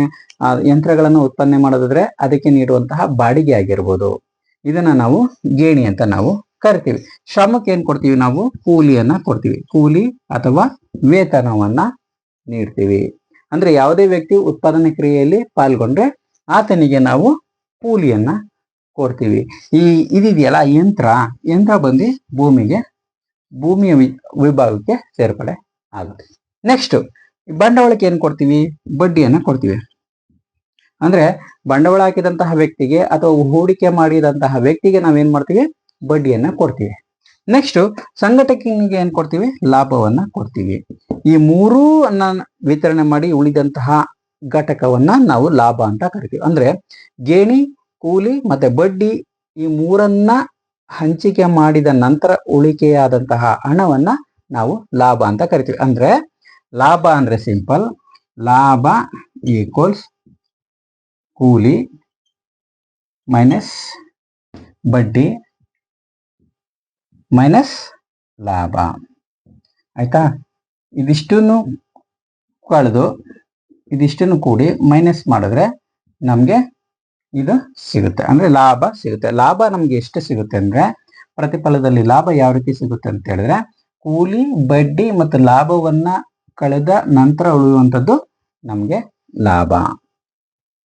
Speaker 1: ಯಂತ್ರಗಳನ್ನು ಉತ್ಪಾದನೆ ಮಾಡೋದಾದ್ರೆ ಅದಕ್ಕೆ ನೀಡುವಂತಹ ಬಾಡಿಗೆ ಆಗಿರ್ಬೋದು. ಇದನ್ನ ನಾವು ಗೇಣಿ ಅಂತ ನಾವು ಕರಿತೀವಿ. ಶ್ರಮಕ್ಕೆ ಏನ್ ಕೊಡ್ತೀವಿ? ನಾವು ಕೂಲಿಯನ್ನ ಕೊಡ್ತೀವಿ. ಕೂಲಿ ಅಥವಾ ವೇತನವನ್ನ ನೀಡ್ತೀವಿ. ಅಂದ್ರೆ ಯಾವುದೇ ವ್ಯಕ್ತಿ ಉತ್ಪಾದನೆ ಕ್ರಿಯೆಯಲ್ಲಿ ಪಾಲ್ಗೊಂಡ್ರೆ ಆತನಿಗೆ ನಾವು ಕೂಲಿಯನ್ನ ಕೊಡ್ತೀವಿ. ಇದಿದೆಯಲ್ಲ ಯಂತ್ರ ಬಂದು ಭೂಮಿಯ ವಿಭಾಗಕ್ಕೆ ಸೇರ್ಪಡೆ ಆಗುತ್ತೆ. ನೆಕ್ಸ್ಟ್ ಬಂಡವಾಳಕ್ಕೆ ಏನ್ ಕೊಡ್ತೀವಿ? ಬಡ್ಡಿಯನ್ನ ಕೊಡ್ತೀವಿ. ಅಂದ್ರೆ ಬಂಡವಾಳ ಹಾಕಿದಂತಹ ವ್ಯಕ್ತಿಗೆ ಅಥವಾ ಹೂಡಿಕೆ ಮಾಡಿದಂತಹ ವ್ಯಕ್ತಿಗೆ ನಾವೇನ್ ಮಾಡ್ತೀವಿ? ಬಡ್ಡಿಯನ್ನ ಕೊಡ್ತೀವಿ. ನೆಕ್ಸ್ಟ್ ಸಂಘಟಕನಿಗೆ ಏನ್ ಕೊಡ್ತೀವಿ? ಲಾಭವನ್ನ ಕೊಡ್ತೀವಿ. ಈ 3 ವಿತರಣೆ ಮಾಡಿ ಉಳಿದಂತಹ ಘಟಕವನ್ನ ನಾವು ಲಾಭ ಅಂತ ಕರಿತೀವಿ. ಅಂದ್ರೆ ಗೇಣಿ, ಕೂಲಿ ಮತ್ತೆ ಬಡ್ಡಿ ಈ 3 ಹಂಚಿಕೆ ಮಾಡಿದ ನಂತರ ಉಳಿಕೆಯಾದಂತಹ ಹಣವನ್ನ ನಾವು ಲಾಭ ಅಂತ ಕರಿತೀವಿ. ಅಂದ್ರೆ ಲಾಭ ಅಂದ್ರೆ ಸಿಂಪಲ್, ಲಾಭ ಈಕ್ವಲ್ಸ್ ಕೂಲಿ ಮೈನಸ್ ಬಡ್ಡಿ ಮೈನಸ್ ಲಾಭ. ಆಯ್ತಾ. ಇದಿಷ್ಟನ್ನು ಕಳೆದು ಇದಿಷ್ಟನ್ನು ಕೂಡಿ ಮೈನಸ್ ಮಾಡಿದ್ರೆ ನಮ್ಗೆ ಇದು ಸಿಗುತ್ತೆ. ಅಂದ್ರೆ ಲಾಭ ಸಿಗುತ್ತೆ. ಲಾಭ ನಮ್ಗೆ ಎಷ್ಟು ಸಿಗುತ್ತೆ ಅಂದ್ರೆ, ಪ್ರತಿಫಲದಲ್ಲಿ ಲಾಭ ಯಾವ ರೀತಿ ಸಿಗುತ್ತೆ ಅಂತ ಹೇಳಿದ್ರೆ, ಕೂಲಿ, ಬಡ್ಡಿ ಮತ್ತು ಲಾಭವನ್ನ ಕಳೆದ ನಂತರ ಉಳಿಯುವಂಥದ್ದು ನಮ್ಗೆ ಲಾಭ.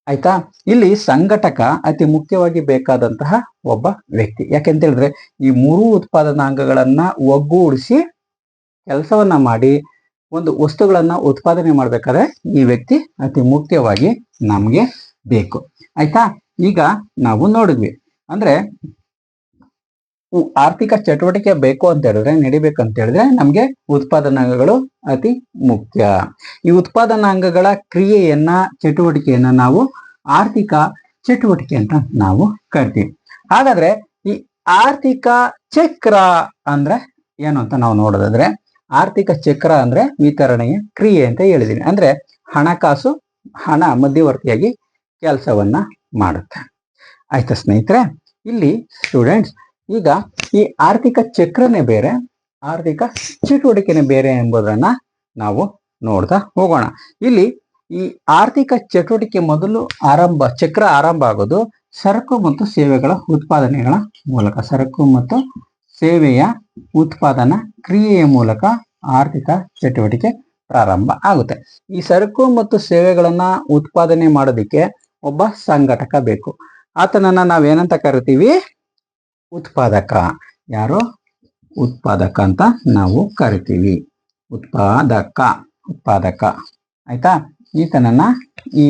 Speaker 1: ಆಯ್ತಾ. ಇಲ್ಲಿ ಸಂಘಟಕ ಅತಿ ಮುಖ್ಯವಾಗಿ ಬೇಕಾದಂತಹ ಒಬ್ಬ ವ್ಯಕ್ತಿ. ಯಾಕೆಂತ ಹೇಳಿದ್ರೆ ಈ 3 ಉತ್ಪಾದನಾಂಗಗಳನ್ನ ಒಗ್ಗೂಡಿಸಿ ಕೆಲಸವನ್ನ ಮಾಡಿ ಒಂದು ವಸ್ತುಗಳನ್ನ ಉತ್ಪಾದನೆ ಮಾಡ್ಬೇಕಾದ್ರೆ ಈ ವ್ಯಕ್ತಿ ಅತಿ ಮುಖ್ಯವಾಗಿ ನಮ್ಗೆ ಬೇಕು. ಆಯ್ತಾ. ಈಗ ನಾವು ನೋಡಿದ್ವಿ ಅಂದ್ರೆ ಆರ್ಥಿಕ ಚಟುವಟಿಕೆ ಬೇಕು ಅಂತ ಹೇಳಿದ್ರೆ, ನಡಿಬೇಕಂತ ಹೇಳಿದ್ರೆ ನಮ್ಗೆ ಉತ್ಪಾದನಾಂಗಗಳು ಅತಿ ಮುಖ್ಯ. ಈ ಉತ್ಪಾದನಾಂಗಗಳ ಕ್ರಿಯೆಯನ್ನ, ಚಟುವಟಿಕೆಯನ್ನ ನಾವು ಆರ್ಥಿಕ ಚಟುವಟಿಕೆ ಅಂತ ನಾವು ಕರಿತೀವಿ. ಹಾಗಾದ್ರೆ ಈ ಆರ್ಥಿಕ ಚಕ್ರ ಅಂದ್ರೆ ಏನು ಅಂತ ನಾವು ನೋಡೋದಾದ್ರೆ, ಆರ್ಥಿಕ ಚಕ್ರ ಅಂದ್ರೆ ವಿತರಣೆಯ ಕ್ರಿಯೆ ಅಂತ ಹೇಳಿದೀನಿ. ಅಂದ್ರೆ ಹಣ ಮಧ್ಯವರ್ತಿಯಾಗಿ ಕೆಲಸವನ್ನ ಮಾಡುತ್ತೆ. ಆಯ್ತಾ ಸ್ನೇಹಿತರೆ, ಇಲ್ಲಿ ಸ್ಟೂಡೆಂಟ್ಸ್ ಈಗ ಈ ಆರ್ಥಿಕ ಚಕ್ರನೇ ಬೇರೆ, ಆರ್ಥಿಕ ಚಟುವಟಿಕೆನೇ ಬೇರೆ ಎಂಬುದನ್ನ ನಾವು ನೋಡ್ತಾ ಹೋಗೋಣ. ಇಲ್ಲಿ ಈ ಆರ್ಥಿಕ ಚಟುವಟಿಕೆ ಮೊದಲು ಚಕ್ರ ಆರಂಭ ಆಗೋದು ಸರಕು ಮತ್ತು ಸೇವೆಗಳ ಉತ್ಪಾದನೆಗಳ ಮೂಲಕ. ಸರಕು ಮತ್ತು ಸೇವೆಯ ಉತ್ಪಾದನಾ ಕ್ರಿಯೆಯ ಮೂಲಕ ಆರ್ಥಿಕ ಚಟುವಟಿಕೆ ಪ್ರಾರಂಭ ಆಗುತ್ತೆ. ಈ ಸರಕು ಮತ್ತು ಸೇವೆಗಳನ್ನ ಉತ್ಪಾದನೆ ಮಾಡೋದಿಕ್ಕೆ ಒಬ್ಬ ಸಂಘಟಕ ಬೇಕು. ಆತನನ್ನ ನಾವೇನಂತ ಕರಿತೀವಿ? ಉತ್ಪಾದಕ. ಯಾರು? ಉತ್ಪಾದಕ ಅಂತ ನಾವು ಕರಿತೀವಿ. ಉತ್ಪಾದಕ ಆಯ್ತಾ. ಈತನನ್ನ ಈ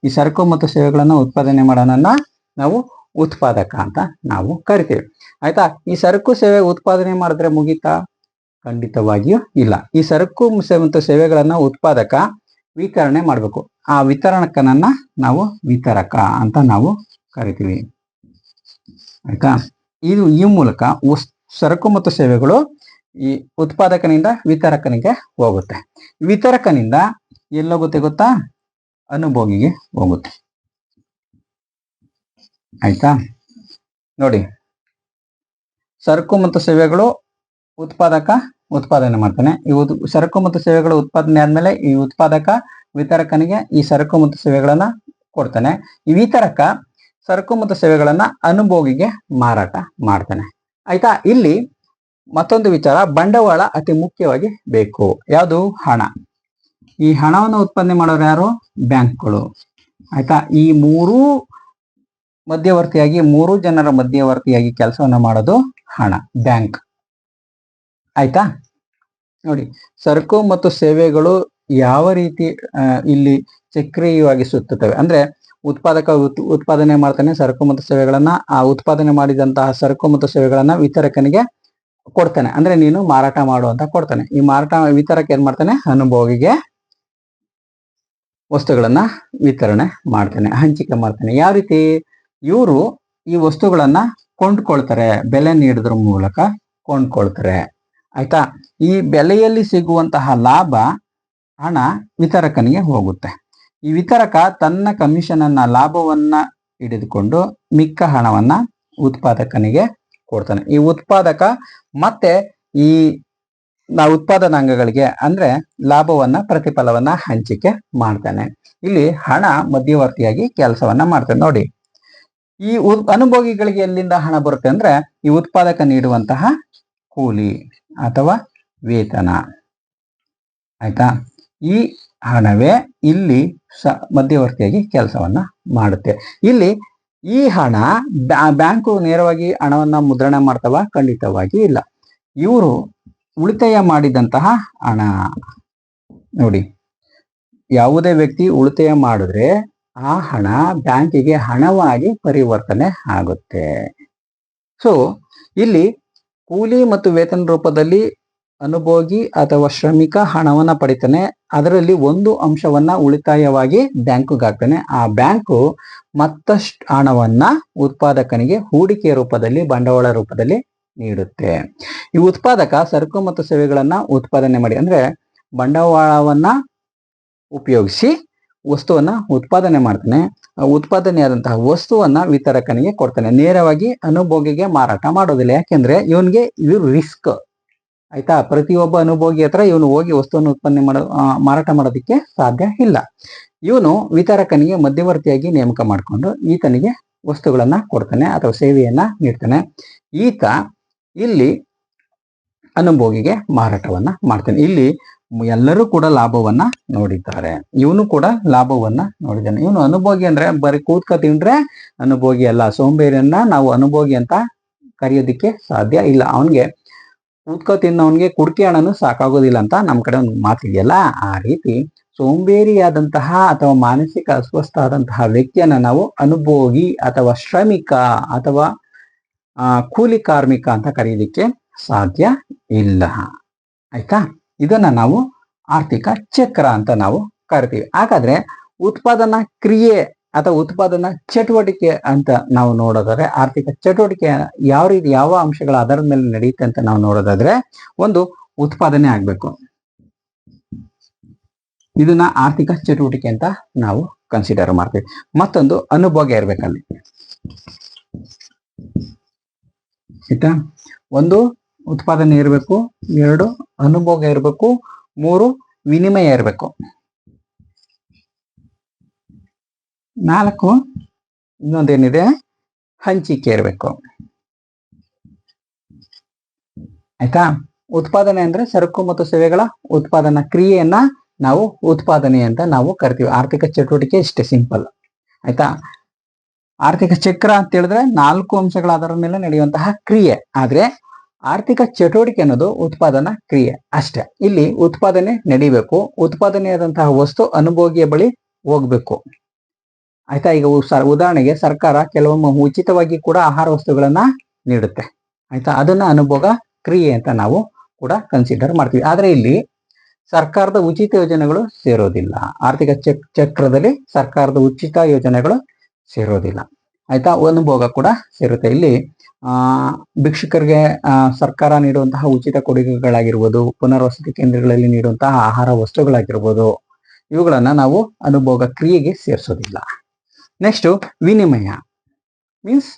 Speaker 1: ಈ ಸರಕು ಮತ್ತು ಸೇವೆಗಳನ್ನ ಉತ್ಪಾದನೆ ಮಾಡೋನನ್ನ ನಾವು ಉತ್ಪಾದಕ ಅಂತ ನಾವು ಕರಿತೀವಿ. ಆಯ್ತಾ. ಈ ಸರಕು ಸೇವೆ ಉತ್ಪಾದನೆ ಮಾಡಿದ್ರೆ ಮುಗೀತಾ? ಖಂಡಿತವಾಗಿಯೂ ಇಲ್ಲ. ಈ ಸರಕು ಮತ್ತು ಸೇವೆಗಳನ್ನ ಉತ್ಪಾದಕ ವಿತರಣೆ ಮಾಡಬೇಕು. ಆ ವಿತರಣಕನನ್ನ ನಾವು ವಿತರಕ ಅಂತ ನಾವು ಕರಿತೀವಿ. ಆಯ್ತಾ. ಈ ಮೂಲಕ ಸರಕು ಮತ್ತು ಸೇವೆಗಳು ಈ ಉತ್ಪಾದಕನಿಂದ ವಿತರಕನಿಗೆ ಹೋಗುತ್ತೆ. ವಿತರಕನಿಂದ ಎಲ್ಲೋಗುತ್ತೆ ಗೊತ್ತಾ? ಅನುಭೋಗಿಗೆ ಹೋಗುತ್ತೆ. ಆಯ್ತಾ. ನೋಡಿ, ಸರಕು ಮತ್ತು ಸೇವೆಗಳು ಉತ್ಪಾದಕ ಉತ್ಪಾದನೆ ಮಾಡ್ತಾನೆ. ಸರಕು ಮತ್ತು ಸೇವೆಗಳು ಉತ್ಪಾದನೆ ಆದ್ಮೇಲೆ ಈ ಉತ್ಪಾದಕ ವಿತರಕನಿಗೆ ಈ ಸರಕು ಮತ್ತು ಸೇವೆಗಳನ್ನ ಕೊಡ್ತಾನೆ. ಈ ವಿತರಕ ಸರಕು ಮತ್ತು ಸೇವೆಗಳನ್ನ ಅನುಭೋಗಿಗೆ ಮಾರಾಟ ಮಾಡ್ತಾನೆ. ಆಯ್ತಾ. ಇಲ್ಲಿ ಮತ್ತೊಂದು ವಿಚಾರ, ಬಂಡವಾಳ ಅತಿ ಮುಖ್ಯವಾಗಿ ಬೇಕು. ಯಾವುದು? ಹಣ. ಈ ಹಣವನ್ನು ಉತ್ಪಾದನೆ ಮಾಡೋರು ಯಾರು? ಬ್ಯಾಂಕ್ಗಳು. ಆಯ್ತಾ. ಈ ಮೂರು ಜನರ ಮಧ್ಯವರ್ತಿಯಾಗಿ ಕೆಲಸವನ್ನ ಮಾಡೋದು ಹಣ, ಬ್ಯಾಂಕ್. ಆಯ್ತಾ. ನೋಡಿ, ಸರಕು ಮತ್ತು ಸೇವೆಗಳು ಯಾವ ರೀತಿ ಇಲ್ಲಿ ಚಕ್ರೀಯವಾಗಿ ಸುತ್ತುತ್ತವೆ ಅಂದ್ರೆ, ಉತ್ಪಾದಕ ಉತ್ಪಾದನೆ ಮಾಡ್ತಾನೆ ಸರಕು ಮತ್ತು ಸೇವೆಗಳನ್ನ. ಆ ಉತ್ಪಾದನೆ ಮಾಡಿದಂತಹ ಸರಕು ಮತ್ತು ಸೇವೆಗಳನ್ನ ವಿತರಕನಿಗೆ ಕೊಡ್ತಾನೆ. ಅಂದ್ರೆ ನೀನು ಮಾರಾಟ ಮಾಡು ಅಂತ ಕೊಡ್ತಾನೆ. ಈ ವಿತರಕ ಏನ್ ಮಾಡ್ತಾನೆ? ಅನುಭೋಗಿಗೆ ವಸ್ತುಗಳನ್ನ ವಿತರಣೆ ಮಾಡ್ತಾನೆ, ಹಂಚಿಕೆ ಮಾಡ್ತಾನೆ. ಯಾವ ರೀತಿ? ಇವರು ಈ ವಸ್ತುಗಳನ್ನ ಕೊಂಡ್ಕೊಳ್ತಾರೆ, ಬೆಲೆ ನೀಡೋದ್ರ ಮೂಲಕ ಕೊಂಡ್ಕೊಳ್ತಾರೆ. ಆಯ್ತಾ. ಈ ಬೆಲೆಯಲ್ಲಿ ಸಿಗುವಂತಹ ಲಾಭ, ಹಣ ವಿತರಕನಿಗೆ ಹೋಗುತ್ತೆ. ಈ ವಿತರಕ ತನ್ನ ಕಮಿಷನ್ ಅನ್ನ, ಲಾಭವನ್ನ ಹಿಡಿದುಕೊಂಡು ಮಿಕ್ಕ ಹಣವನ್ನ ಉತ್ಪಾದಕನಿಗೆ ಕೊಡ್ತಾನೆ. ಈ ಉತ್ಪಾದಕ ಮತ್ತೆ ಈ ಉತ್ಪಾದನಾಂಗಗಳಿಗೆ ಅಂದ್ರೆ ಲಾಭವನ್ನ, ಪ್ರತಿಫಲವನ್ನ ಹಂಚಿಕೆ ಮಾಡ್ತಾನೆ. ಇಲ್ಲಿ ಹಣ ಮಧ್ಯವರ್ತಿಯಾಗಿ ಕೆಲಸವನ್ನ ಮಾಡ್ತಾನೆ. ನೋಡಿ, ಈ ಅನುಭೋಗಿಗಳಿಗೆ ಎಲ್ಲಿಂದ ಹಣ ಬರುತ್ತೆ ಅಂದ್ರೆ, ಈ ಉತ್ಪಾದಕ ನೀಡುವಂತಹ ಕೂಲಿ ಅಥವಾ ವೇತನ. ಆಯ್ತಾ. ಈ ಹಣವೇ ಇಲ್ಲಿ ಮಧ್ಯವರ್ತಿಯಾಗಿ ಕೆಲಸವನ್ನ ಮಾಡುತ್ತೆ. ಇಲ್ಲಿ ಈ ಹಣ ಬ್ಯಾಂಕು ನೇರವಾಗಿ ಹಣವನ್ನ ಮುದ್ರಣ ಮಾಡ್ತವ? ಖಂಡಿತವಾಗಿ ಇಲ್ಲ. ಇವರು ಉಳಿತಾಯ ಮಾಡಿದಂತಹ ಹಣ. ನೋಡಿ, ಯಾವುದೇ ವ್ಯಕ್ತಿ ಉಳಿತಾಯ ಮಾಡಿದ್ರೆ ಆ ಹಣ ಬ್ಯಾಂಕಿಗೆ ಹಣವಾಗಿ ಪರಿವರ್ತನೆ ಆಗುತ್ತೆ. ಸೊ ಇಲ್ಲಿ ಕೂಲಿ ಮತ್ತು ವೇತನ ರೂಪದಲ್ಲಿ ಅನುಭೋಗಿ ಅಥವಾ ಶ್ರಮಿಕ ಹಣವನ್ನ ಪಡಿತಾನೆ. ಅದರಲ್ಲಿ ಒಂದು ಅಂಶವನ್ನ ಉಳಿತಾಯವಾಗಿ ಬ್ಯಾಂಕ್ಗೆ ಹಾಕ್ತಾನೆ. ಆ ಬ್ಯಾಂಕು ಮತ್ತಷ್ಟು ಹಣವನ್ನ ಉತ್ಪಾದಕನಿಗೆ ಹೂಡಿಕೆಯ ರೂಪದಲ್ಲಿ, ಬಂಡವಾಳ ರೂಪದಲ್ಲಿ ನೀಡುತ್ತೆ. ಈ ಉತ್ಪಾದಕ ಸರಕು ಮತ್ತು ಸೇವೆಗಳನ್ನ ಉತ್ಪಾದನೆ ಮಾಡಿ ಅಂದ್ರೆ ಬಂಡವಾಳವನ್ನ ಉಪಯೋಗಿಸಿ ವಸ್ತುವನ್ನ ಉತ್ಪಾದನೆ ಮಾಡ್ತಾನೆ. ಉತ್ಪಾದನೆಯಾದಂತಹ ವಸ್ತುವನ್ನ ವಿತರಕನಿಗೆ ಕೊಡ್ತಾನೆ. ನೇರವಾಗಿ ಅನುಭೋಗಿಗೆ ಮಾರಾಟ ಮಾಡೋದಿಲ್ಲ. ಯಾಕೆಂದ್ರೆ ಇದು ರಿಸ್ಕ್. ಆಯ್ತಾ. ಪ್ರತಿಯೊಬ್ಬ ಅನುಭೋಗಿ ಹತ್ರ ಇವನು ಹೋಗಿ ವಸ್ತುವನ್ನು ಮಾರಾಟ ಮಾಡೋದಕ್ಕೆ ಸಾಧ್ಯ ಇಲ್ಲ. ಇವನು ವಿತರಕನಿಗೆ ಮಧ್ಯವರ್ತಿಯಾಗಿ ನೇಮಕ ಮಾಡಿಕೊಂಡು ಈತನಿಗೆ ವಸ್ತುಗಳನ್ನ ಕೊಡ್ತಾನೆ ಅಥವಾ ಸೇವೆಯನ್ನ ನೀಡ್ತಾನೆ. ಈತ ಇಲ್ಲಿ ಅನುಭೋಗಿಗೆ ಮಾರಾಟವನ್ನ ಮಾಡ್ತಾನೆ. ಇಲ್ಲಿ ಎಲ್ಲರೂ ಕೂಡ ಲಾಭವನ್ನ ನೋಡಿದ್ದಾರೆ. ಇವನು ಕೂಡ ಲಾಭವನ್ನ ನೋಡಿದ್ದಾನೆ. ಇವನು ಅನುಭೋಗಿ ಅಂದ್ರೆ ಬರೀ ಕೂತ್ಕ ತಿಂಡ್ರೆ ಅನುಭೋಗಿ ಅಲ್ಲ. ಸೋಂಬೇರಿಯನ್ನ ನಾವು ಅನುಭೋಗಿ ಅಂತ ಕರೆಯೋದಿಕ್ಕೆ ಸಾಧ್ಯ ಇಲ್ಲ. ಅವನ್ಗೆ ಕೂತ್ಕ ತಿನ್ನವನ್ಗೆ ಕುಡ್ಕೆ ಹಣನು ಸಾಕಾಗೋದಿಲ್ಲ ಅಂತ ನಮ್ ಕಡೆ ಒಂದು ಮಾತಿದೆಯಲ್ಲ, ಆ ರೀತಿ ಸೋಂಬೇರಿಯಾದಂತಹ ಅಥವಾ ಮಾನಸಿಕ ಅಸ್ವಸ್ಥ ಆದಂತಹ ವ್ಯಕ್ತಿಯನ್ನ ನಾವು ಅನುಭೋಗಿ ಅಥವಾ ಶ್ರಮಿಕ ಅಥವಾ ಕೂಲಿ ಕಾರ್ಮಿಕ ಅಂತ ಕರೀಲಿಕ್ಕೆ ಸಾಧ್ಯ ಇಲ್ಲ. ಆಯ್ತಾ, ಇದನ್ನ ನಾವು ಆರ್ಥಿಕ ಚಕ್ರ ಅಂತ ನಾವು ಕರಿತೀವಿ. ಹಾಗಾದ್ರೆ ಉತ್ಪಾದನಾ ಕ್ರಿಯೆ ಅಥವಾ ಉತ್ಪಾದನಾ ಚಟುವಟಿಕೆ ಅಂತ ನಾವು ನೋಡೋದಾದ್ರೆ, ಆರ್ಥಿಕ ಚಟುವಟಿಕೆ ಯಾವ ರೀತಿ ಯಾವ ಅಂಶಗಳ ಆಧಾರದ ಮೇಲೆ ನಡೆಯುತ್ತೆ ಅಂತ ನಾವು ನೋಡೋದಾದ್ರೆ, ಒಂದು ಉತ್ಪಾದನೆ ಆಗ್ಬೇಕು. ಇದನ್ನ ಆರ್ಥಿಕ ಚಟುವಟಿಕೆ ಅಂತ ನಾವು ಕನ್ಸಿಡರ್ ಮಾಡ್ತೀವಿ. ಮತ್ತೊಂದು ಅನುಭೋಗ ಇರ್ಬೇಕಲ್ಲಿ. ಆಯ್ತಾ, ಒಂದು ಉತ್ಪಾದನೆ ಇರಬೇಕು, 2 ಅನುಭೋಗ ಇರಬೇಕು, 3 ವಿನಿಮಯ ಇರಬೇಕು, 4 ಇನ್ನೊಂದೇನಿದೆ ಹಂಚಿಕೆ ಇರಬೇಕು. ಆಯ್ತಾ, ಉತ್ಪಾದನೆ ಅಂದ್ರೆ ಸರಕು ಮತ್ತು ಸೇವೆಗಳ ಉತ್ಪಾದನಾ ಕ್ರಿಯೆಯನ್ನ ನಾವು ಉತ್ಪಾದನೆ ಅಂತ ನಾವು ಕರಿತೀವಿ. ಆರ್ಥಿಕ ಚಟುವಟಿಕೆ ಇಷ್ಟೇ ಸಿಂಪಲ್. ಆಯ್ತಾ, ಆರ್ಥಿಕ ಚಕ್ರ ಅಂತ ಹೇಳಿದ್ರೆ 4 ಅಂಶಗಳ ಆಧಾರದ ಮೇಲೆ ನಡೆಯುವಂತಹ ಕ್ರಿಯೆ. ಆದ್ರೆ ಆರ್ಥಿಕ ಚಟುವಟಿಕೆ ಅನ್ನೋದು ಉತ್ಪಾದನಾ ಕ್ರಿಯೆ ಅಷ್ಟೇ. ಇಲ್ಲಿ ಉತ್ಪಾದನೆ ನಡಿಬೇಕು, ಉತ್ಪಾದನೆಯಾದಂತಹ ವಸ್ತು ಅನುಭೋಗಿಯ ಬಳಿ ಹೋಗ್ಬೇಕು. ಆಯ್ತಾ, ಈಗ ಉದಾಹರಣೆಗೆ ಸರ್ಕಾರ ಕೆಲವೊಮ್ಮೆ ಉಚಿತವಾಗಿ ಕೂಡ ಆಹಾರ ವಸ್ತುಗಳನ್ನ ನೀಡುತ್ತೆ. ಆಯ್ತಾ, ಅದನ್ನ ಅನುಭೋಗ ಕ್ರಿಯೆ ಅಂತ ನಾವು ಕೂಡ ಕನ್ಸಿಡರ್ ಮಾಡ್ತೀವಿ. ಆದ್ರೆ ಇಲ್ಲಿ ಸರ್ಕಾರದ ಉಚಿತ ಯೋಜನೆಗಳು ಸೇರೋದಿಲ್ಲ. ಆರ್ಥಿಕ ಚಕ್ರದಲ್ಲಿ ಸರ್ಕಾರದ ಉಚಿತ ಯೋಜನೆಗಳು ಸೇರೋದಿಲ್ಲ. ಆಯ್ತಾ, ಅನುಭೋಗ ಕೂಡ ಸೇರುತ್ತೆ. ಇಲ್ಲಿ ಭಿಕ್ಷುಕರಿಗೆ ಸರ್ಕಾರ ನೀಡುವಂತಹ ಉಚಿತ ಕೊಡುಗೆಗಳಾಗಿರ್ಬೋದು, ಪುನರ್ವಸತಿ ಕೇಂದ್ರಗಳಲ್ಲಿ ನೀಡುವಂತಹ ಆಹಾರ ವಸ್ತುಗಳಾಗಿರ್ಬೋದು, ಇವುಗಳನ್ನ ನಾವು ಅನುಭೋಗ ಕ್ರಿಯೆಗೆ ಸೇರಿಸೋದಿಲ್ಲ. ನೆಕ್ಸ್ಟ್ ವಿನಿಮಯ ಮೀನ್ಸ್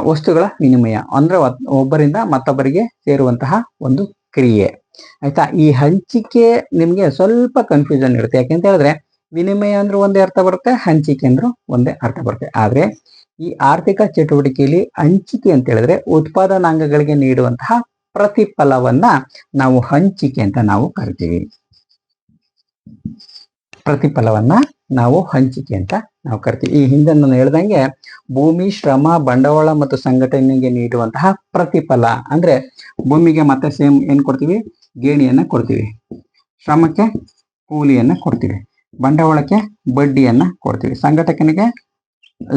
Speaker 1: ವಸ್ತುಗಳ ವಿನಿಮಯ ಅಂದ್ರೆ ಒಬ್ಬರಿಂದ ಮತ್ತೊಬ್ಬರಿಗೆ ಸೇರುವಂತಹ ಒಂದು ಕ್ರಿಯೆ. ಆಯ್ತಾ, ಈ ಹಂಚಿಕೆ ನಿಮ್ಗೆ ಸ್ವಲ್ಪ ಕನ್ಫ್ಯೂಷನ್ ಇರುತ್ತೆ. ಯಾಕೆಂತ ಹೇಳಿದ್ರೆ ವಿನಿಮಯ ಅಂದ್ರೆ ಒಂದೇ ಅರ್ಥ ಬರುತ್ತೆ, ಹಂಚಿಕೆ ಅಂದ್ರೂ ಒಂದೇ ಅರ್ಥ ಬರುತ್ತೆ. ಆದ್ರೆ ಈ ಆರ್ಥಿಕ ಚಟುವಟಿಕೆಯಲ್ಲಿ ಹಂಚಿಕೆ ಅಂತ ಹೇಳಿದ್ರೆ ಉತ್ಪಾದನಾಂಗಗಳಿಗೆ ನೀಡುವಂತಹ ಪ್ರತಿಫಲವನ್ನ ನಾವು ಹಂಚಿಕೆ ಅಂತ ನಾವು ಕರಿತೀವಿ. ಪ್ರತಿಫಲವನ್ನ ನಾವು ಹಂಚಿಕೆ ಅಂತ ನಾವು ಕರಿತೀವಿ. ಈ ಹಿಂದೆ ನಾನು ಹೇಳ್ದಂಗೆ ಭೂಮಿ, ಶ್ರಮ, ಬಂಡವಾಳ ಮತ್ತು ಸಂಘಟನೆಗೆ ನೀಡುವಂತಹ ಪ್ರತಿಫಲ ಅಂದ್ರೆ ಭೂಮಿಗೆ ಮತ್ತೆ ಸೇಮ್ ಏನ್ ಕೊಡ್ತೀವಿ, ಗೇಣಿಯನ್ನ ಕೊಡ್ತೀವಿ, ಶ್ರಮಕ್ಕೆ ಕೂಲಿಯನ್ನ ಕೊಡ್ತೀವಿ, ಬಂಡವಾಳಕ್ಕೆ ಬಡ್ಡಿಯನ್ನ ಕೊಡ್ತೀವಿ, ಸಂಘಟಕನಿಗೆ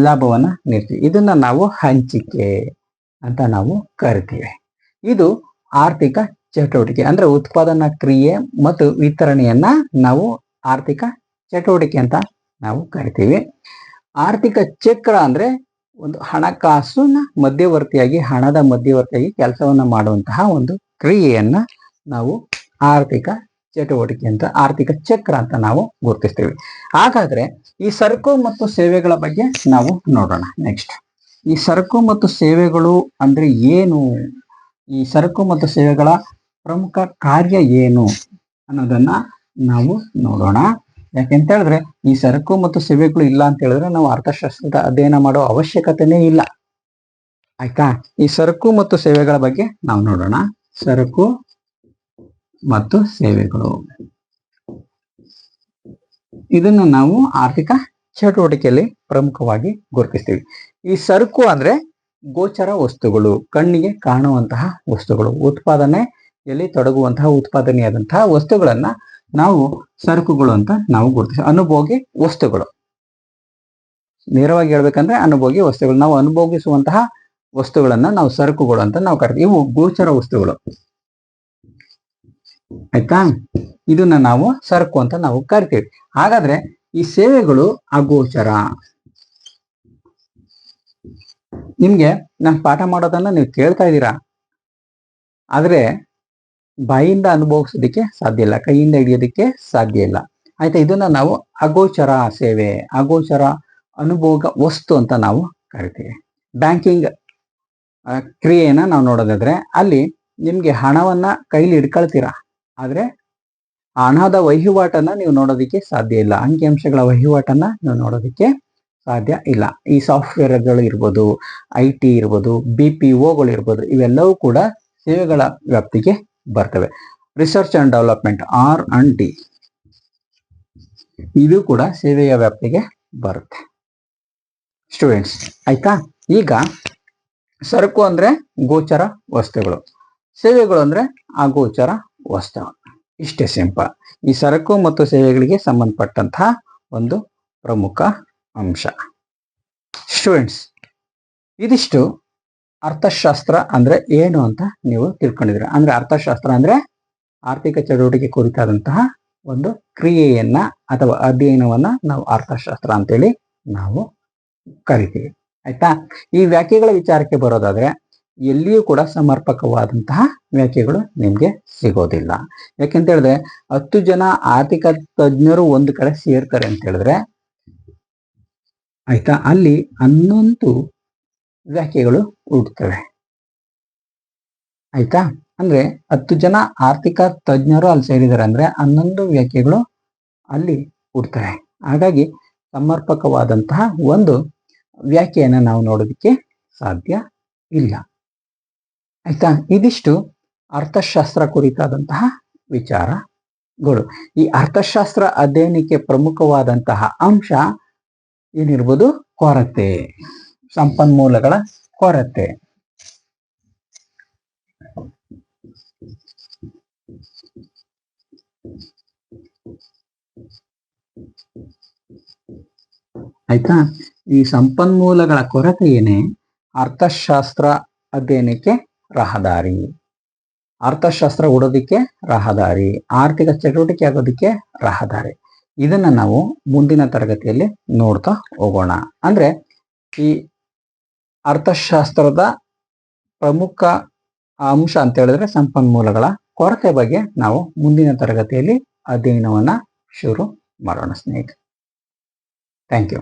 Speaker 1: ಲಾಭವನ್ನ ನೀಡ್ತೀವಿ. ಇದನ್ನ ನಾವು ಹಂಚಿಕೆ ಅಂತ ನಾವು ಕರಿತೀವಿ. ಇದು ಆರ್ಥಿಕ ಚಟುವಟಿಕೆ ಅಂದ್ರೆ ಉತ್ಪಾದನಾ ಕ್ರಿಯೆ ಮತ್ತು ವಿತರಣೆಯನ್ನ ನಾವು ಆರ್ಥಿಕ ಚಟುವಟಿಕೆ ಅಂತ ನಾವು ಕರಿತೀವಿ. ಆರ್ಥಿಕ ಚಕ್ರ ಅಂದ್ರೆ ಒಂದು ಹಣಕಾಸಿನ ಮಧ್ಯವರ್ತಿಯಾಗಿ, ಹಣದ ಮಧ್ಯವರ್ತಿಯಾಗಿ ಕೆಲಸವನ್ನ ಮಾಡುವಂತಹ ಒಂದು ಕ್ರಿಯೆಯನ್ನ ನಾವು ಆರ್ಥಿಕ ಚಟುವಟಿಕೆ ಅಂತ, ಆರ್ಥಿಕ ಚಕ್ರ ಅಂತ ನಾವು ಗುರುತಿಸ್ತೀವಿ. ಹಾಗಾದ್ರೆ ಈ ಸರಕು ಮತ್ತು ಸೇವೆಗಳ ಬಗ್ಗೆ ನಾವು ನೋಡೋಣ. ನೆಕ್ಸ್ಟ್, ಈ ಸರಕು ಮತ್ತು ಸೇವೆಗಳು ಅಂದ್ರೆ ಏನು, ಈ ಸರಕು ಮತ್ತು ಸೇವೆಗಳ ಪ್ರಮುಖ ಕಾರ್ಯ ಏನು ಅನ್ನೋದನ್ನ ನಾವು ನೋಡೋಣ. ಯಾಕೆಂತ ಹೇಳಿದ್ರೆ ಈ ಸರಕು ಮತ್ತು ಸೇವೆಗಳು ಇಲ್ಲ ಅಂತ ಹೇಳಿದ್ರೆ ನಾವು ಅರ್ಥಶಾಸ್ತ್ರದ ಅಧ್ಯಯನ ಮಾಡೋ ಅವಶ್ಯಕತೆನೇ ಇಲ್ಲ. ಆಯ್ತಾ, ಈ ಸರಕು ಮತ್ತು ಸೇವೆಗಳ ಬಗ್ಗೆ ನಾವು ನೋಡೋಣ. ಸರಕು ಮತ್ತು ಸೇವೆಗಳು, ಇದನ್ನು ನಾವು ಆರ್ಥಿಕ ಚಟುವಟಿಕೆಯಲ್ಲಿ ಪ್ರಮುಖವಾಗಿ ಗುರುತಿಸ್ತೀವಿ. ಈ ಸರಕು ಅಂದ್ರೆ ಗೋಚರ ವಸ್ತುಗಳು, ಕಣ್ಣಿಗೆ ಕಾಣುವಂತಹ ವಸ್ತುಗಳು, ಉತ್ಪಾದನೆಯಲ್ಲಿ ತೊಡಗುವಂತಹ ಉತ್ಪಾದನೆಯಾದಂತಹ ವಸ್ತುಗಳನ್ನ ನಾವು ಸರಕುಗಳು ಅಂತ ನಾವು ಗುರುತಿಸ್ತೀವಿ. ಅನುಭೋಗಿ ವಸ್ತುಗಳು, ನೇರವಾಗಿ ಹೇಳ್ಬೇಕಂದ್ರೆ ಅನುಭೋಗಿ ವಸ್ತುಗಳು, ನಾವು ಅನುಭೋಗಿಸುವಂತಹ ವಸ್ತುಗಳನ್ನ ನಾವು ಸರಕುಗಳು ಅಂತ ನಾವು ಕರಿತೀವಿ. ಇವು ಗೋಚರ ವಸ್ತುಗಳು. ಆಯ್ತಾ, ಇದನ್ನ ನಾವು ಸರಕು ಅಂತ ನಾವು ಕರಿತೀವಿ. ಹಾಗಾದ್ರೆ ಈ ಸೇವೆಗಳು ಅಗೋಚರ. ನಿಮ್ಗೆ ನಾನು ಪಾಠ ಮಾಡೋದನ್ನ ನೀವು ಕೇಳ್ತಾ ಇದ್ದೀರಾ, ಆದ್ರೆ ಬಾಯಿಂದ ಅನುಭವಿಸೋದಕ್ಕೆ ಸಾಧ್ಯ ಇಲ್ಲ, ಕೈಯಿಂದ ಹಿಡಿಯೋದಕ್ಕೆ ಸಾಧ್ಯ ಇಲ್ಲ. ಆಯ್ತಾ, ಇದನ್ನ ನಾವು ಅಗೋಚರ ಸೇವೆ, ಅಗೋಚರ ಅನುಭೋಗ ವಸ್ತು ಅಂತ ನಾವು ಕರಿತೀವಿ. ಬ್ಯಾಂಕಿಂಗ್ ಕ್ರಿಯೆಯನ್ನ ನಾವು ನೋಡೋದಾದ್ರೆ ಅಲ್ಲಿ ನಿಮ್ಗೆ ಹಣವನ್ನ ಕೈಲಿ ಇಟ್ಕೊಳ್ತೀರಾ, ಆದ್ರೆ ಹಣದ ವಹಿವಾಟನ್ನ ನೀವು ನೋಡೋದಕ್ಕೆ ಸಾಧ್ಯ ಇಲ್ಲ, ಅಂಕಿಅಂಶಗಳ ವಹಿವಾಟನ್ನ ನೀವು ನೋಡೋದಕ್ಕೆ ಸಾಧ್ಯ ಇಲ್ಲ. ಈ ಸಾಫ್ಟ್ವೇರ್ಗಳು ಇರ್ಬೋದು, IT ಇರ್ಬೋದು, BPOಗಳು ಇರ್ಬೋದು, ಇವೆಲ್ಲವೂ ಕೂಡ ಸೇವೆಗಳ ವ್ಯಾಪ್ತಿಗೆ ಬರ್ತವೆ. ರಿಸರ್ಚ್ ಅಂಡ್ ಡೆವಲಪ್ಮೆಂಟ್ R&D ಇದು ಕೂಡ ಸೇವೆಯ ವ್ಯಾಪ್ತಿಗೆ ಬರುತ್ತೆ ಸ್ಟೂಡೆಂಟ್ಸ್. ಆಯ್ತಾ, ಈಗ ಸರಕು ಅಂದ್ರೆ ಗೋಚರ ವಸ್ತುಗಳು, ಸೇವೆಗಳು ಅಂದ್ರೆ ಅಗೋಚರ ವಸ್ತುಗಳು. ಇಷ್ಟೇ ಸಿಂಪಲ್. ಈ ಸರಕು ಮತ್ತು ಸೇವೆಗಳಿಗೆ ಸಂಬಂಧಪಟ್ಟಂತಹ ಒಂದು ಪ್ರಮುಖ ಅಂಶ ಸ್ಟೂಡೆಂಟ್ಸ್. ಇದಿಷ್ಟು ಅರ್ಥಶಾಸ್ತ್ರ ಅಂದ್ರೆ ಏನು ಅಂತ ನೀವು ತಿಳ್ಕೊಂಡಿದ್ದೀರ. ಅಂದ್ರೆ ಅರ್ಥಶಾಸ್ತ್ರ ಅಂದ್ರೆ ಆರ್ಥಿಕ ಚಟುವಟಿಕೆ ಕುರಿತಾದಂತಹ ಒಂದು ಕ್ರಿಯೆಯನ್ನ ಅಥವಾ ಅಧ್ಯಯನವನ್ನ ನಾವು ಅರ್ಥಶಾಸ್ತ್ರ ಅಂತೇಳಿ ನಾವು ಕರಿತೀವಿ. ಆಯ್ತಾ? ಈ ವ್ಯಾಖ್ಯೆಗಳ ವಿಚಾರಕ್ಕೆ ಬರೋದಾದ್ರೆ ಎಲ್ಲಿಯೂ ಕೂಡ ಸಮರ್ಪಕವಾದಂತಹ ವ್ಯಾಖ್ಯೆಗಳು ನಿಮ್ಗೆ ಸಿಗೋದಿಲ್ಲ. ಯಾಕೆಂತ ಹೇಳಿದ್ರೆ 10 ಜನ ಆರ್ಥಿಕ ತಜ್ಞರು ಒಂದು ಕಡೆ ಸೇರ್ತಾರೆ ಅಂತ ಹೇಳಿದ್ರೆ ಆಯ್ತಾ, ಅಲ್ಲಿ 11 ವ್ಯಾಖ್ಯೆಗಳು ಹುಡ್ತವೆ. ಆಯ್ತಾ? ಅಂದ್ರೆ 10 ಜನ ಆರ್ಥಿಕ ತಜ್ಞರು ಅಲ್ಲಿ ಸೇರಿದ್ದಾರೆ ಅಂದ್ರೆ 11 ವ್ಯಾಖ್ಯೆಗಳು ಅಲ್ಲಿ ಹುಡ್ತವೆ. ಹಾಗಾಗಿ ಸಮರ್ಪಕವಾದಂತಹ ಒಂದು ವ್ಯಾಖ್ಯೆಯನ್ನ ನಾವು ನೋಡೋದಕ್ಕೆ ಸಾಧ್ಯ ಇಲ್ಲ. ಆಯ್ತಾ? ಇದಿಷ್ಟು ಅರ್ಥಶಾಸ್ತ್ರ ಕುರಿತಾದಂತಹ ವಿಚಾರಗಳು. ಈ ಅರ್ಥಶಾಸ್ತ್ರ ಅಧ್ಯಯನಕ್ಕೆ ಪ್ರಮುಖವಾದಂತಹ ಅಂಶ ಏನಿರ್ಬೋದು? ಕೊರತೆ, ಸಂಪನ್ಮೂಲಗಳ ಕೊರತೆ. ಆಯ್ತಾ? ಈ ಸಂಪನ್ಮೂಲಗಳ ಕೊರತೆ ಏನೇ ಅರ್ಥಶಾಸ್ತ್ರ ಅಧ್ಯಯನಕ್ಕೆ ರಹದಾರಿ. ಅರ್ಥಶಾಸ್ತ್ರ ಉಡೋದಿಕ್ಕೆ ರಹದಾರಿ, ಆರ್ಥಿಕ ಚಟುವಟಿಕೆ ಆಗೋದಕ್ಕೆ ರಹದಾರಿ. ಇದನ್ನ ನಾವು ಮುಂದಿನ ತರಗತಿಯಲ್ಲಿ ನೋಡ್ತಾ ಹೋಗೋಣ. ಅಂದ್ರೆ ಈ ಅರ್ಥಶಾಸ್ತ್ರದ ಪ್ರಮುಖ ಅಂಶ ಅಂತ ಹೇಳಿದ್ರೆ ಸಂಪನ್ಮೂಲಗಳ ಕೊರತೆ ಬಗ್ಗೆ ನಾವು ಮುಂದಿನ ತರಗತಿಯಲ್ಲಿ ಅಧ್ಯಯನವನ್ನ ಶುರು ಮಾಡೋಣ ಸ್ನೇಹಿತರೆ. Thank you.